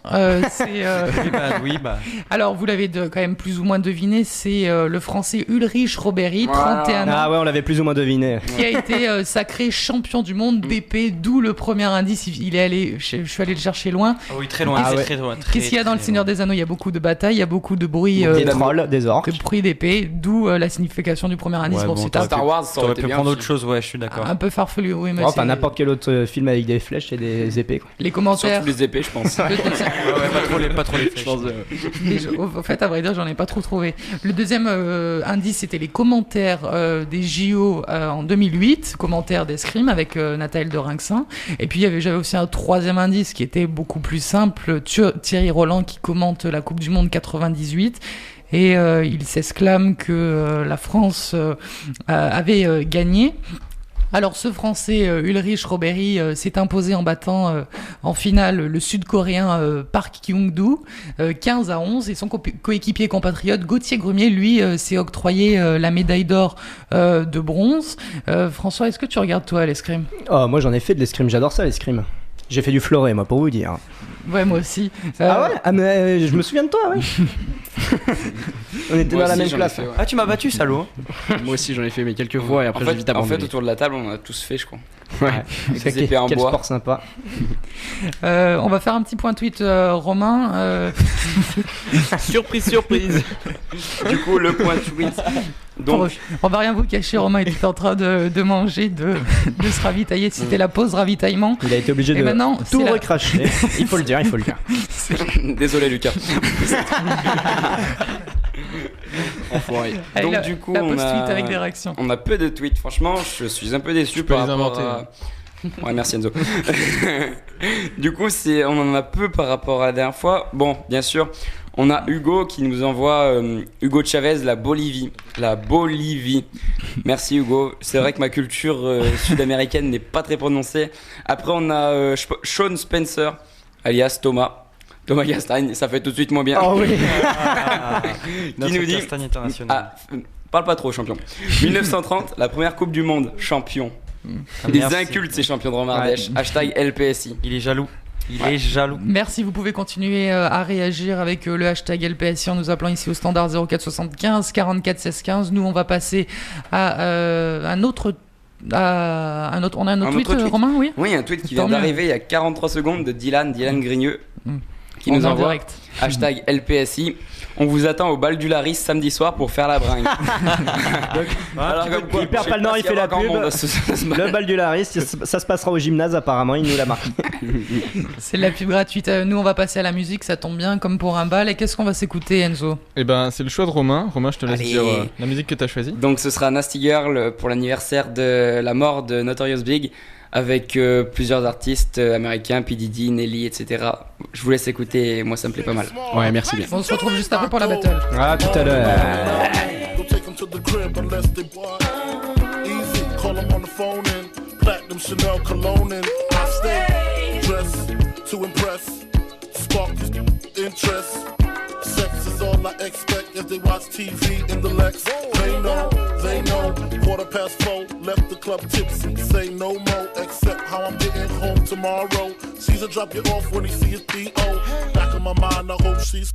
Oui, bah. Alors, vous l'avez quand même plus ou moins deviné, c'est le français Ulrich Robert, Voilà. 31 ans, Ah ouais, on l'avait plus ou moins deviné. qui a été sacré champion du monde d'épée, d'où le premier indice. Il est allé, je suis allé le chercher loin. Ah oui, très loin. Ah ouais. Très loin. Qu'est-ce qu'il y a dans le Seigneur des Anneaux? Il y a beaucoup de batailles, il y a beaucoup de bruit, Des trolls, des orques. de bruit d'épée, d'où la signification du premier indice. Ouais, Bon, bon, c'est t'aurais un, Star Wars, ça aurait T'aurais été pu bien. prendre aussi. autre chose, ouais, je suis d'accord. un peu farfelu, oui, mais Enfin, c'est- n'importe quel autre film avec des flèches et des épées. Quoi. les commentaires. Surtout les épées, je pense. Ouais, pas trop les flèches. Au fait, à vrai dire, j'en ai pas trop trouvé. Le deuxième indice, c'était les commentaires des JO en 2008, commentaires d'escrime avec Nathalie de Rinxin. Et puis j'avais aussi un troisième indice qui était beaucoup plus simple, Thierry Roland qui commente la Coupe du Monde 98. Et il s'exclame que la France avait gagné. Alors ce Français Ulrich Robert s'est imposé en battant en finale le Sud-Coréen Park Kyung-doo 15-11 et son coéquipier compatriote Gauthier Grumier lui s'est octroyé la médaille d'or de bronze. François, est-ce que tu regardes toi l'escrime? Oh, moi j'en ai fait de l'escrime, j'adore ça l'escrime. J'ai fait du fleuret, moi, pour vous dire. Ouais, moi aussi. Ah ouais? Ah, mais je me souviens de toi, oui. On était Moi dans la aussi, même j'en ai classe. fait, ouais. Ah, tu m'as battu, salaud. Moi aussi, j'en ai fait mais quelques fois et après En j'ai fait, vite en abandonné. fait, autour de la table, on a tous fait, je crois. Ouais. Avec C'est des épées en quel bois. sport sympa. On va faire un petit point tweet, Romain. Surprise, surprise. Du coup, le point tweet. Donc, On va rien vous cacher, Romain était en train de manger, de se ravitailler. C'était la pause ravitaillement. Il a été obligé Et de maintenant, tout c'est la- recracher. Il faut le dire, il faut le dire. désolé, Lucas. Enfoiré. Allez, Donc, la- du coup, la on pause a... tweet avec des réactions. On a peu de tweets. Franchement, je suis un peu déçu peux par les rapport inventer, à... Ouais, merci Enzo. Du coup, on en a peu par rapport à la dernière fois. Bon, bien sûr, on a Hugo qui nous envoie Hugo Chavez, la Bolivie. La Bolivie. Merci Hugo. C'est vrai que ma culture sud-américaine n'est pas très prononcée. Après, on a Sean Spencer, alias Thomas. Thomas Castagne, ça fait tout de suite moins bien. Oh oui. Qui nous dit Castagne international. parle pas trop, champion. 1930, la première Coupe du Monde, champion. Ah, Des merci. incultes, ces champions de Romardèche. Hashtag LPSI. Il est jaloux. Il est jaloux. Merci, vous pouvez continuer à réagir avec le hashtag LPSI en nous appelant ici au standard 04 75 44 16 15. Nous, on va passer à un autre. On a un autre tweet, Romain, oui. Oui, un tweet qui vient Tant mieux. d'arriver il y a 43 secondes de Dylan Grigneux, qui En nous envoie direct. hashtag LPSI. On vous attend au bal du Laris samedi soir pour faire la bringue. Alors, comme quoi, Il perd je sais pas le nord, s'il il y fait a la encore pub. monde à ce bal. Le bal du Laris, ça se passera au gymnase apparemment, il nous l'a marqué. C'est de la pub gratuite. Nous, on va passer à la musique, ça tombe bien, comme pour un bal. Et qu'est-ce qu'on va s'écouter, Enzo? Et ben, c'est le choix de Romain. Romain, je te laisse Allez. dire la musique que t'as choisie. Donc ce sera Nasty Girl pour l'anniversaire de la mort de Notorious Big, avec plusieurs artistes américains, P. Diddy, Nelly, etc. Je vous laisse écouter, moi ça me plaît pas mal. Ouais, merci bien. On se retrouve juste après pour la battle. Ah, tout à l'heure. Don't take them to the crib unless they easy. Call them on the phone and platinum Chanel cologne and I stay dressed to impress. Spark his interest. Sex is all I expect as they watch TV in the Lex. They know. 4:15, left the club tipsy. Say no more, except how I'm getting home tomorrow. Caesar drop you off when he see his P.O. Back in my mind, I hope she's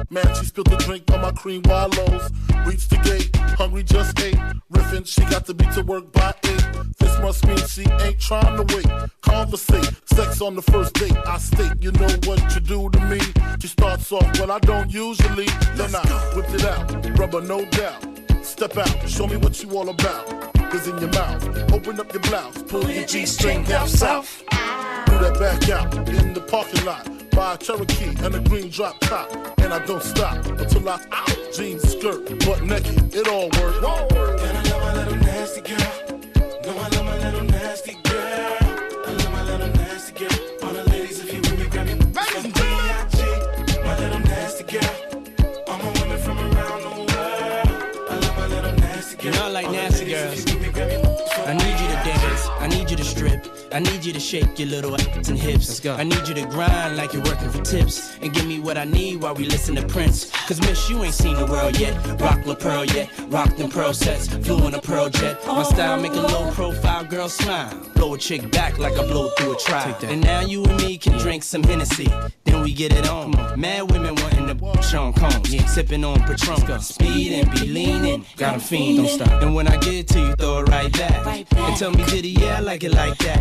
man, she spilled the drink on my cream wallows. Reached the gate, hungry just ate. Riffin', she got to be to work by 8. This must mean she ain't trying to wait. Conversate, sex on the first date. I state, you know what you do to me. She starts off, well, I don't usually. Then I whipped it out, rubber no doubt. Step out, show me what you all about. Is in your mouth, open up your blouse, pull your G-string down south. Do that back out in the parking lot. Buy a Cherokee and a green drop top. And I don't stop until I out. Jeans, skirt, butt naked, it all works. And I love my little nasty girl. No, I love my little nasty girl. I love my little nasty girl. All the ladies, if you with me, grab me. Some B.I.G. My little nasty girl. All my women from around the world. I love my little nasty girl. You know I like nasty girls. I need you to dance, I need you to strip, I need you to shake your little ass and hips. Let's go. I need you to grind like you're working for tips, and give me what I need while we listen to Prince. Cause miss, you ain't seen the world yet, rock La Pearl yet, rock them pearl sets, flew in a pearl jet. My style make a low profile girl smile, blow a chick back like I blow through a trial. And now you and me can drink some Hennessy, then we get it on. Mad women wanting to Sean Combs, sipping on Patron, speed and be leaning, got 'em fiending. Don't stop. And when I get it to you, throw it right back. And tell me, Diddy, yeah, I like it like that.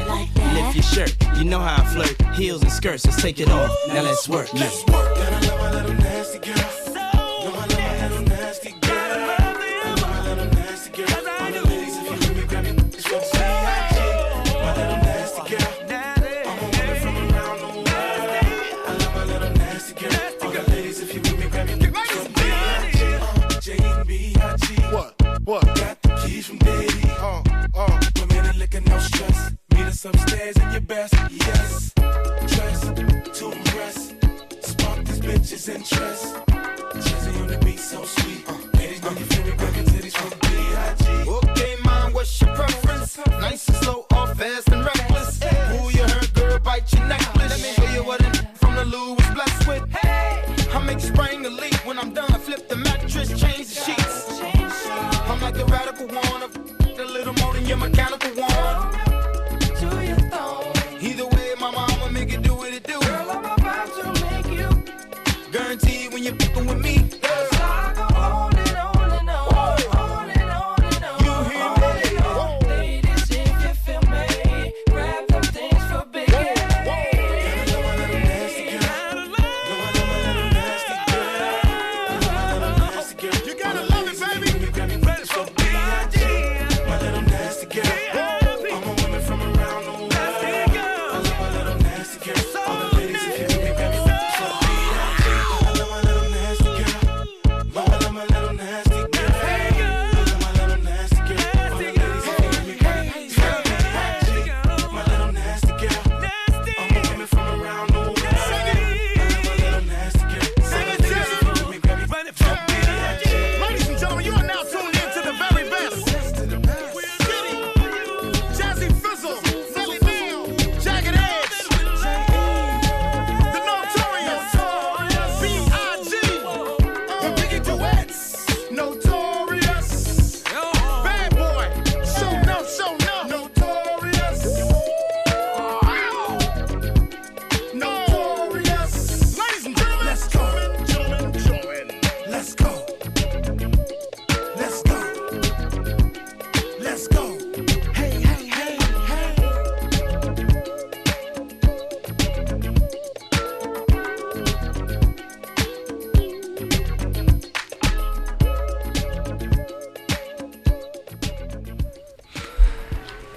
Lift your shirt, you know how I flirt. Heels and skirts, let's take it off. Now let's work. Let's work. And I love my little nasty girl. No, I love my little nasty girl. I love my little nasty girl. All the ladies, if you with me, grab me. It's from C.I.G. My little nasty girl. I'm a woman from around the world. I love my little nasty girl. All the ladies, if you with me, grab me. It's from B.I.G. J.B.I.G. What? Got the keys from Diddy. Women and liquor, no stress. Meet us upstairs in your best. Yes. Dress to impress. Spark these bitches' interest.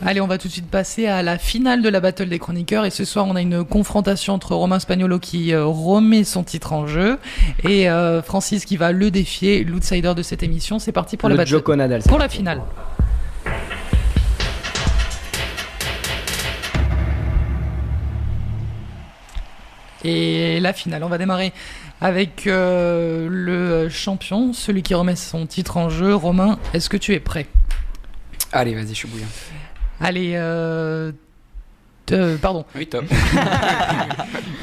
Allez, on va tout de suite passer à la finale de la Battle des chroniqueurs. Et ce soir, on a une confrontation entre Romain Spagnolo qui remet son titre en jeu et Francis qui va le défier, l'outsider de cette émission. C'est parti pour la battle. Joko Nadal, pour la finale. Et la finale, on va démarrer avec le champion, celui qui remet son titre en jeu. Romain, est-ce que tu es prêt ? Allez, vas-y, je suis bouillant. Allez, pardon. Oui, top.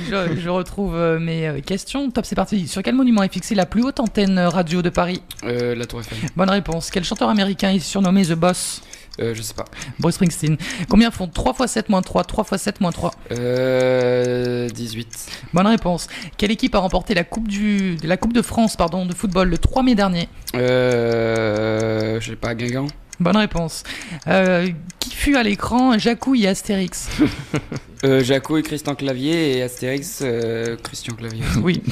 je retrouve mes questions. Top, c'est parti. Sur quel monument est fixée la plus haute antenne radio de Paris ? La Tour Eiffel. Bonne réponse. Quel chanteur américain est surnommé The Boss ? Je sais pas. Bruce Springsteen. Combien font 3 x 7 moins 3 ? 3 x 7 moins 3 ? 18. Bonne réponse. Quelle équipe a remporté la Coupe de France de football le 3 mai dernier ? Je sais pas, Guingamp. Bonne réponse. Qui fut à l'écran Jacouille et Astérix ? Jacouille, Christian Clavier et Astérix, Christian Clavier. Oui.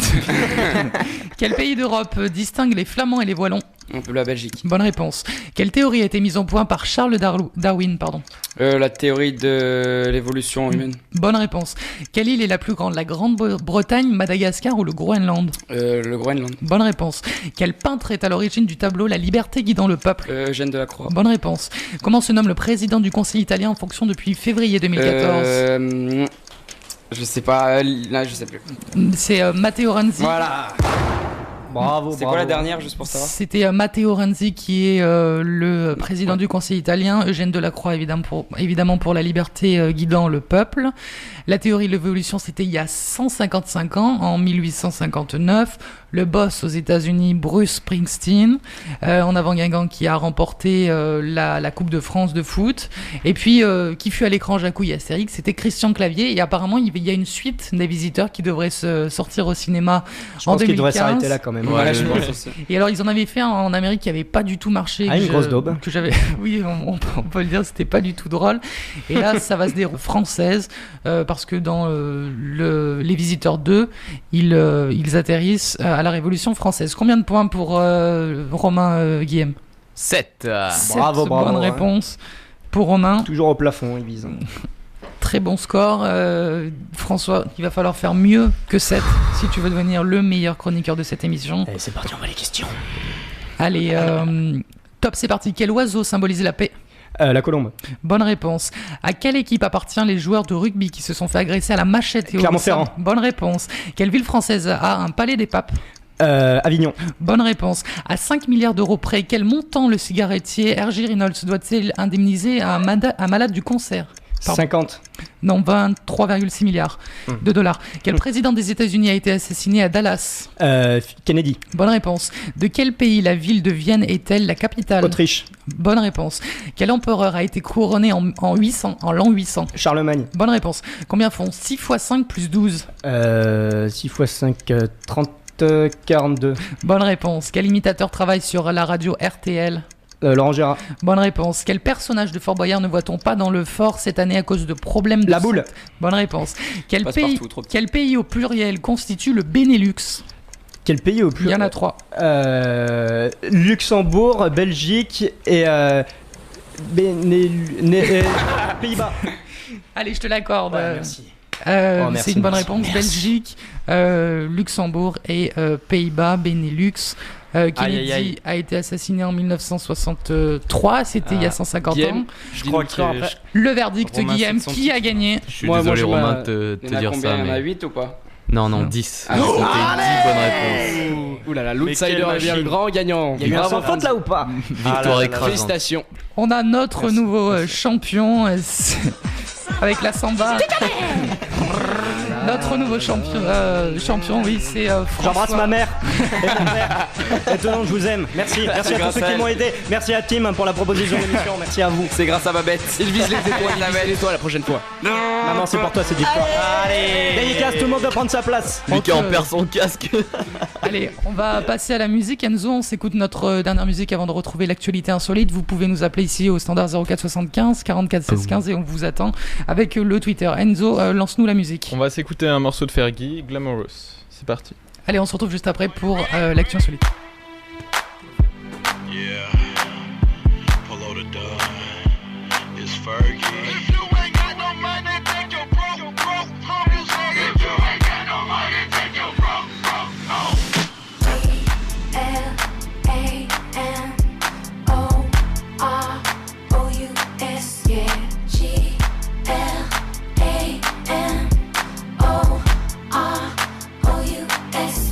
Quel pays d'Europe distingue les Flamands et les Wallons ? Un peu la Belgique. Bonne réponse. Quelle théorie a été mise au point par Charles Darwin, La théorie de l'évolution humaine. Bonne réponse. Quelle île est la plus grande ? La Grande-Bretagne, Madagascar ou le Groenland ? Le Groenland. Bonne réponse. Quel peintre est à l'origine du tableau La liberté guidant le peuple ? Eugène Delacroix. Bonne réponse. Comment se nomme le président du Conseil italien en fonction depuis février 2014 ? Je sais pas, là je sais plus. C'est Matteo Renzi. Voilà. Bravo. C'est quoi la dernière, juste pour savoir ? C'était Matteo Renzi qui est le président du Conseil italien, Eugène Delacroix évidemment pour la liberté guidant le peuple. La théorie de l'évolution, c'était il y a 155 ans, en 1859. Le boss aux États-Unis, Bruce Springsteen, en avant Guingamp qui a remporté la Coupe de France de foot. Et puis, qui fut à l'écran Jacouille et Astérix, c'était Christian Clavier. Et apparemment, il y a une suite des Visiteurs qui devrait se sortir au cinéma en 2015. Je pense qu'il devrait s'arrêter là quand même. Ouais, je pense aussi. Et alors, ils en avaient fait un en Amérique qui avait pas du tout marché. Une grosse daube. Que j'avais... Oui, on peut le dire, c'était pas du tout drôle. Et là, ça va se dérouler française, parce que dans Les Visiteurs 2, ils atterrissent à la Révolution française. Combien de points pour Romain Guillaume ? 7. Bravo. Bonne réponse pour Romain. Toujours au plafond, il vise. Très bon score. François, il va falloir faire mieux que 7 si tu veux devenir le meilleur chroniqueur de cette émission. Allez, c'est parti, on va les questions. Allez, top, c'est parti. Quel oiseau symbolise la paix ? La colombe. Bonne réponse. À quelle équipe appartient les joueurs de rugby qui se sont fait agresser à la machette et au Clermont-Ferrand. Bonne réponse. Quelle ville française a un palais des papes ? Avignon. Bonne réponse. À 5 milliards d'euros près, quel montant le cigarettier R.J. Reynolds doit-il indemniser à un malade du cancer ? 50. Non, 23,6 milliards de dollars. Quel président des États-Unis a été assassiné à Dallas ? Kennedy. Bonne réponse. De quel pays la ville de Vienne est-elle la capitale ? Autriche. Bonne réponse. Quel empereur a été couronné en l'an 800 ? Charlemagne. Bonne réponse. Combien font 6 x 5 plus 12 ? 6 x 5, 30, 42. Bonne réponse. Quel imitateur travaille sur la radio RTL ? Laurent Gérard. Bonne réponse. Quel personnage de Fort Boyard ne voit-on pas dans le fort cette année à cause de problèmes de La boule. Bonne réponse. Quel pays au pluriel constitue le Benelux ? Quel pays au pluriel ? Il y en a 3. Luxembourg, Belgique et Pays-Bas. Allez, je te l'accorde. Ouais, merci. C'est une bonne réponse. Merci. Belgique, Luxembourg et Pays-Bas, Benelux. Kennedy a été assassiné en 1963, c'était il y a 150 ans. Je crois que le verdict, Guillaume, qui a gagné ? Je suis désolé, Romain, de te dire ça. Il y en a 8 ou pas ? Non, 10. C'était 10 bonnes réponses. Ouh là là, l'outsider devient le grand gagnant. Il y a eu un sans faute là ou pas ? Victoire écrasante. Félicitations. On a notre nouveau champion avec la samba. Notre nouveau champion, oui, c'est François. J'embrasse ma mère et mon père. Et tout le monde, je vous aime. Merci à tous ceux qui m'ont aidé. Merci à Tim pour la proposition d'émission. Merci à vous. C'est grâce à Babette. Il vise les étoiles, la prochaine fois. Maman, c'est pour toi, c'est victoire. Allez, dédicace, tout le monde doit prendre sa place. Lucas en perd son casque. Allez, on va passer à la musique. Enzo, on s'écoute notre dernière musique avant de retrouver l'actualité insolite. Vous pouvez nous appeler ici au standard 04 75 44 16 15 et on vous attend avec le Twitter. Enzo, lance-nous la musique. On va s'écouter un morceau de Fergie, Glamorous. C'est parti. Allez, on se retrouve juste après pour l'actu insolite. Yeah, Polo the dog is Fergie. If you ain't got no money, take your broke home. You say if you ain't got no money, take your broke home. G-L-A-N-O-R-O-U-S, yeah. G-L-A-N-O-R-O-U-S.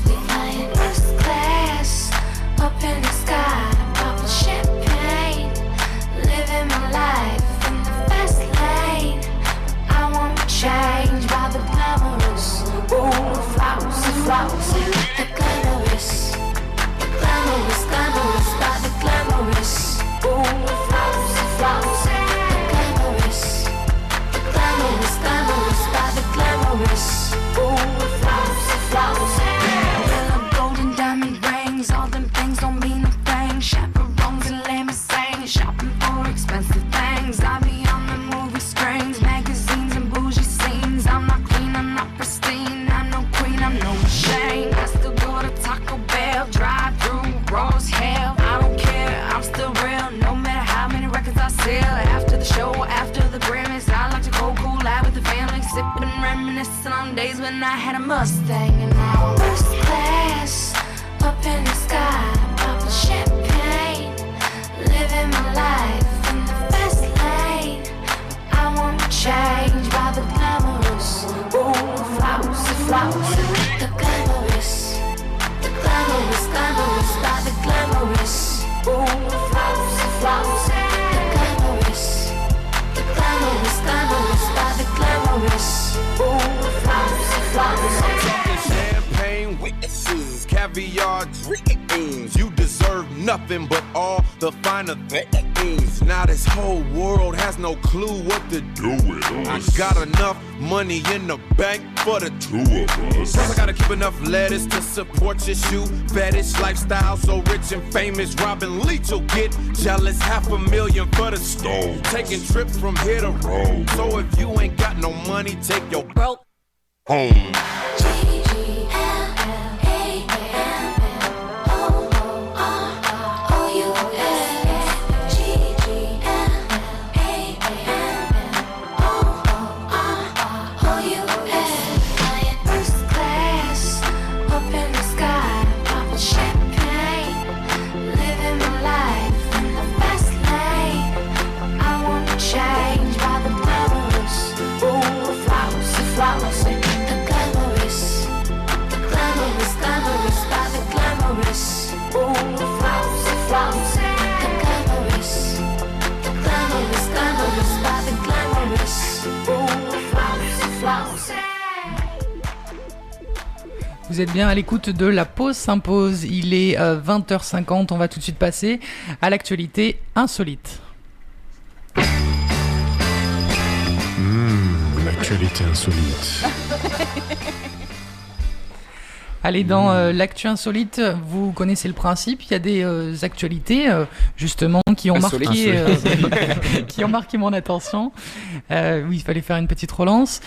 We flying first class up in the sky, popping champagne, living my life in the fast lane. I won't change by the glamorous, ooh, flowers, the glamorous, glamorous by the glamorous, ooh, flowers, the glamorous, glamorous by the glamorous, ooh, flowers. Yellow golden diamond rings, all them things don't mean a thing. Chaperones and limousines, shopping for expensive things. I be on the movie screens, magazines and bougie scenes. I'm not clean, I'm not pristine, I'm no queen, I'm no shame. I still go to Taco Bell, drive through Rose Hill. I don't care, I'm still real, no matter how many records I sell. After the show, after the Grammys, I like to go cool out with the family, sipping and reminiscing on days when I had a Mustang. And now I'm first class, up in the sky, popping champagne, living my life in the fast lane. I won't change by the glamorous, ooh, flowers, the glamorous, by the glamorous, ooh, flowers, the glamorous, by the glamorous, ooh, flowers. I'm talking champagne witnesses, caviar dreams. You deserve nothing but all the finer things. Now this whole world has no clue what to do with us. I got enough money in the bank for the two of us. Plus I gotta keep enough lettuce to support your shoe fetish lifestyle. So rich and famous, Robin Leach will get jealous. $500,000 for the stove, taking trips from here to Rome. So if you ain't got no money, take your broke home. Change by the glamorous, ooh, flowers, the glamorous, by the glamorous, ooh, flowers, the glamorous, by the glamorous, ooh, flowers. Vous êtes bien à l'écoute de La Pause s'impose. Il est 20h50. On va tout de suite passer à l'actualité insolite. L'actualité insolite. Allez, dans l'actu insolite, vous connaissez le principe. Il y a des actualités, justement, qui ont marqué mon attention. Oui, il fallait faire une petite relance.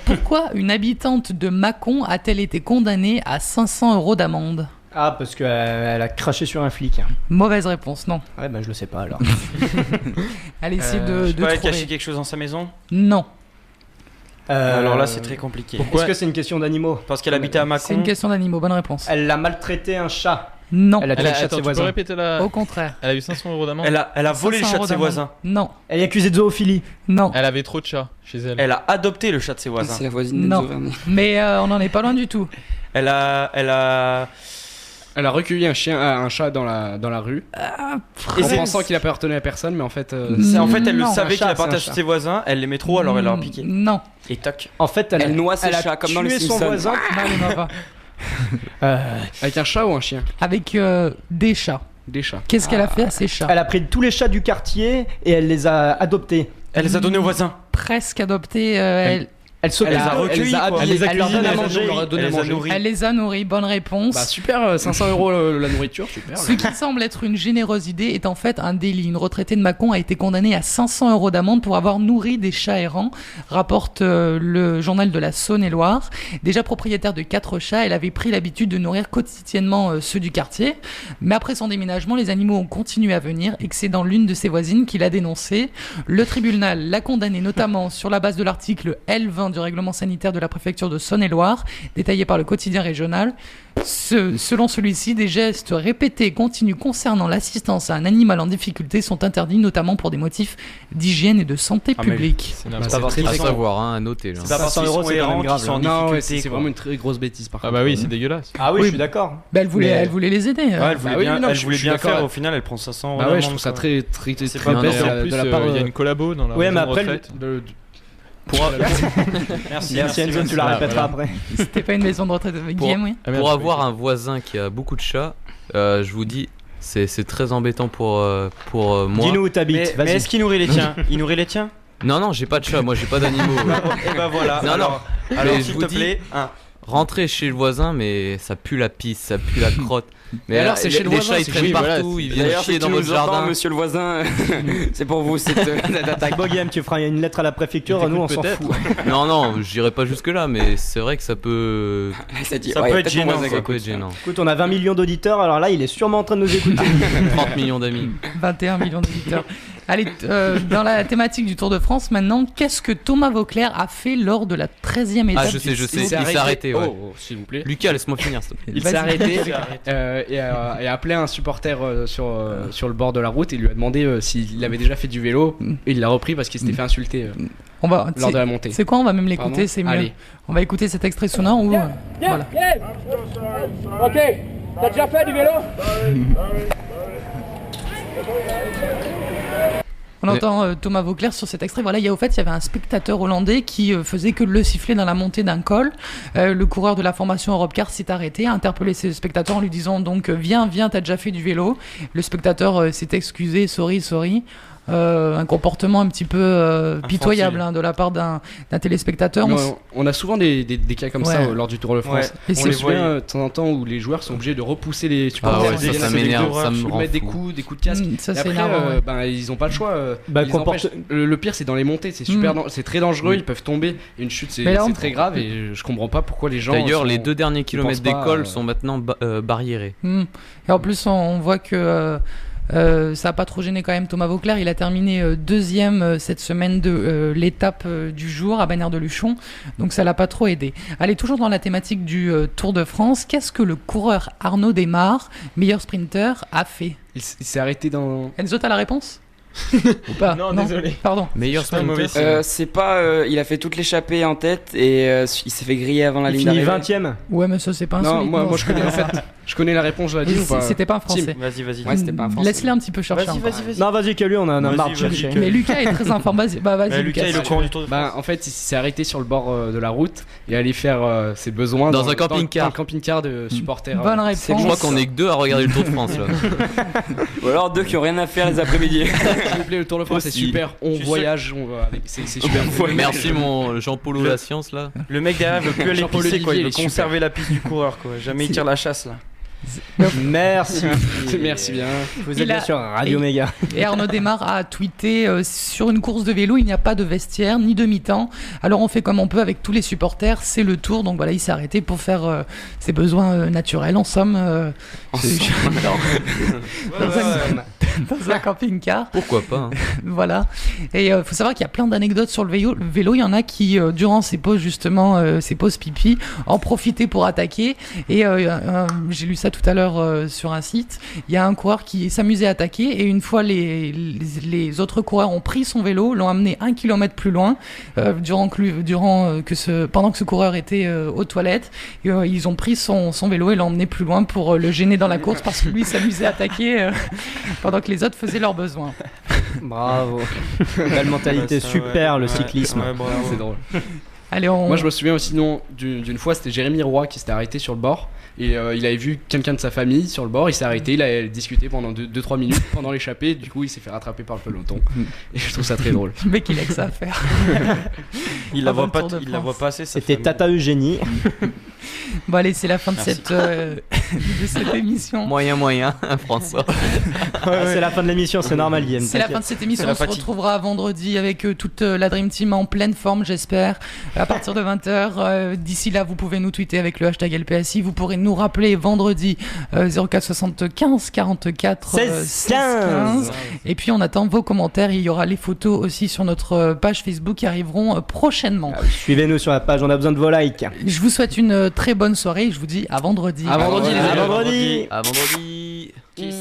Pourquoi une habitante de Mâcon a-t-elle été condamnée à 500 € d'amende ? Ah, parce qu'elle a craché sur un flic. Mauvaise réponse, non. Ouais, bah je le sais pas alors. Allez, essayez de Je peux aller trouver. cacher quelque chose dans sa maison ? Non. Alors là, c'est très compliqué. Est-ce que c'est une question d'animaux ? Parce qu'elle habitait à Mâcon. C'est une question d'animaux, bonne réponse. Elle a maltraité un chat. Non. Elle a tué le chat de Attends, ses tu peux voisins. répéter la... Au contraire. Elle a eu 500 € d'amende. Elle a volé le 500 chat de ses € voisins. d'amende. Non. Elle est accusée de zoophilie. Non. Elle avait trop de chats chez elle. Elle a adopté le chat de ses voisins. C'est la voisine de Non. Zauvergne. Mais on n'en est pas loin du tout. Elle a recueilli un chat dans la rue, en pensant qu'il appartenait à personne, mais en fait... En fait, elle le Non, savait un chat, qu'il appartenait à c'est un ses voisins, elle l'aimait trop, alors elle l'a piqué. Non. Et toc. En fait, Elle noie ses elle a chats, comme dans les tué son Simpsons. voisin. Non, il n'en va pas. Avec un chat ou un chien ? Avec des chats. Des chats. Qu'est-ce qu'elle a fait à ces chats ? Elle a pris tous les chats du quartier et elle les a adoptés. Elle les a donnés aux voisins. Presque adoptés. Elle les a recueillis, quoi. Elle les a leur donne à cuisinés, manger. elle leur a donné à manger. Elle les a nourris, bonne réponse. Bah super, 500 € la nourriture, super. Ce qui semble être une généreuse idée est en fait un délit. Une retraitée de Mâcon a été condamnée à 500 € d'amende pour avoir nourri des chats errants, rapporte le journal de la Saône-et-Loire. Déjà propriétaire de 4 chats, elle avait pris l'habitude de nourrir quotidiennement ceux du quartier. Mais après son déménagement, les animaux ont continué à venir et que c'est dans l'une de ses voisines qu'il a dénoncé. Le tribunal l'a condamné notamment sur la base de l'article L20 du règlement sanitaire de la préfecture de Saône-et-Loire, détaillé par le quotidien régional. Selon celui-ci, des gestes répétés et continus concernant l'assistance à un animal en difficulté sont interdits, notamment pour des motifs d'hygiène et de santé publique. C'est à savoir, hein, à noter. Là. C'est pas parce qu'ils sont errants qu'ils sont en difficulté. C'est vraiment une très grosse bêtise par Ah contre. bah oui, c'est dégueulasse. Ah oui, je suis d'accord. Bah, elle voulait les aider. Ouais, elle voulait bien d'accord. faire, au final elle prend 500 €. Bah ouais, je trouve ça très C'est pas bête En plus, de la part il y a une collabo dans la Ouais, mais maison de après, retraite. Merci Enzo, tu la répéteras après. C'était pas une maison de retraite avec Guillaume, oui. Pour avoir un voisin qui a beaucoup de chats, je vous dis, c'est très embêtant pour moi. Dis-nous où t'habites, Mais vas-y. est-ce qu'il nourrit les tiens? Il nourrit les tiens? Non, j'ai pas de chat, moi j'ai pas d'animaux. Et bah voilà. Non, Alors mais je s'il vous te dis, plaît, rentrer chez le voisin, mais ça pue la pisse, ça pue la crotte. Mais alors, c'est chez le les voisin, chats ils c'est traînent chez- partout, ils viennent D'ailleurs, chier si dans tu votre nous entends, jardin. monsieur le voisin, c'est pour vous cette attaque. Bon Guillaume, tu feras une lettre à la préfecture, nous on s'en fout. Non, j'irai pas jusque là, mais c'est vrai que ça peut. Ça peut être gênant, Ça quoi. peut être gênant. Écoute, on a 20 millions d'auditeurs, alors là, il est sûrement en train de nous écouter. 30 millions d'amis. 21 millions d'auditeurs. Allez, dans la thématique du Tour de France maintenant, qu'est-ce que Thomas Vauclair a fait lors de la 13e étape Ah, je sais, du il Tour s'est arrêté. Ouais. Oh, s'il vous plaît. Lucas, laisse-moi finir, s'il te plaît. Il s'est arrêté et a appelé un supporter sur le bord de la route et lui a demandé s'il avait déjà fait du vélo et il l'a repris parce qu'il s'était fait insulter On va, lors de la montée. C'est quoi? On va même l'écouter, Pardon c'est mieux. Allez. On va écouter cet extrait sonore où. Voilà. Ok, t'as déjà fait du vélo? On entend Thomas Vauclair sur cet extrait. Voilà, il y avait un spectateur hollandais qui faisait que le siffler dans la montée d'un col. Le coureur de la formation Europcar s'est arrêté, a interpellé ses spectateurs en lui disant donc viens, t'as déjà fait du vélo. Le spectateur s'est excusé, sorry. Un comportement un petit peu pitoyable de la part d'un téléspectateur. On a souvent des cas comme ça lors du Tour de France. Ouais. Et On c'est les voit de temps en temps où les joueurs sont obligés de repousser les supporters. Ah ouais, ça m'énerve, ça me Ils rend mettent des fou. coups de casque. Ça, Et c'est après, énervant, ouais. ils ont pas le choix. Bah, Ils empêchent. Le pire, c'est dans les montées. C'est super, c'est très dangereux. Ils peuvent tomber. Une chute, c'est Mais là, très grave. Et je comprends pas pourquoi les gens. D'ailleurs, sont- les 2 derniers kilomètres pensent pas, d'école sont maintenant barriérés. Et en plus, on voit que ça n'a pas trop gêné quand même Thomas Vauclair. Il a terminé deuxième cette semaine de l'étape du jour à Bagnères-de-Luchon. Donc ça l'a pas trop aidé. Allez, toujours dans la thématique du Tour de France, qu'est-ce que le coureur Arnaud Démare, meilleur sprinter, a fait? Il s'est arrêté dans. Enzo, t'as la réponse? Ou pas? Non, désolé. Pardon. Meilleur C'est un mauvais sprinter. C'est pas. Il a fait toute l'échappée en tête et il s'est fait griller avant la Il ligne finit d'arrivée. 20ème. Ouais, mais ça, c'est pas Non, insolite. moi je connais en fait. Je connais la réponse, je l'ai dit ou pas C'était pas un français. Vas-y. Ouais, c'était pas un français. Laisse-le un petit peu chercher. encore. Non, vas-y, que lui, on a marre de chercher. Mais Lucas est très informé. Vas-y, Lucas, il est au courant du Tour de France. Bah, en fait, il s'est arrêté sur le bord de la route et allait faire ses besoins Dans un camping-car. Dans le camping-car de supporters. Bonne réponse. Je crois qu'on est que 2 à regarder le Tour de France là. Ou alors 2 qui ont rien à faire les après-midi. S'il vous plaît, le Tour de France, c'est Aussi. super. On voyage, c'est super. Merci mon Jean-Paul la science là. Le mec derrière veut plus aller Jean-Paul pisser, quoi. Olivier, Il veut il est conserver la piste du coureur, quoi. Jamais il tire la chasse, là. Merci. Merci bien. Vous êtes bien sur Radio Méga. Et Arnaud Démare a tweeté sur une course de vélo, il n'y a pas de vestiaire ni de mi-temps. Alors on fait comme on peut avec tous les supporters, c'est le tour. Donc voilà, il s'est arrêté pour faire ses besoins naturels. En somme, dans un camping-car. Pourquoi pas hein. Voilà. Et il faut savoir qu'il y a plein d'anecdotes sur le vélo. Il y en a qui, durant ces pauses justement, ces pauses pipi, en profitaient pour attaquer. Et j'ai lu ça tout à l'heure sur un site. Il y a un coureur qui s'amusait à attaquer et une fois les autres coureurs ont pris son vélo, l'ont amené 1 kilomètre plus loin, pendant que ce coureur était aux toilettes. Ils ont pris son vélo et l'ont emmené plus loin pour le gêner dans la course parce que lui s'amusait à attaquer pendant que les autres faisaient leurs besoins. Bravo. Belle mentalité, super le cyclisme. Ouais, bravo. C'est drôle. Allez, Moi je me souviens aussi d'une fois, c'était Jérémy Roy qui s'était arrêté sur le bord Et il avait vu quelqu'un de sa famille sur le bord, il s'est arrêté, il a discuté pendant 2-3 minutes pendant l'échappée, du coup il s'est fait rattraper par le peloton. Et je trouve ça très drôle. Le mec il a que ça à faire. Il la voit pas assez. C'était Tata Eugénie. Bon allez, c'est la fin de cette émission. Moyen, François. C'est la fin de l'émission, c'est normal Guillaume. C'est la fin de cette émission, on se retrouvera vendredi avec toute la Dream Team en pleine forme j'espère, à partir de 20h. D'ici là vous pouvez nous tweeter avec le hashtag LPSI, vous pourrez nous rappeler vendredi 04 75 44 16 15. Et puis on attend vos commentaires, il y aura les photos aussi sur notre page Facebook qui arriveront prochainement. Suivez-nous sur la page, on a besoin de vos likes. Je vous souhaite une très bonne soirée, je vous dis à vendredi. À vendredi. À vendredi. À vendredi. Kiss.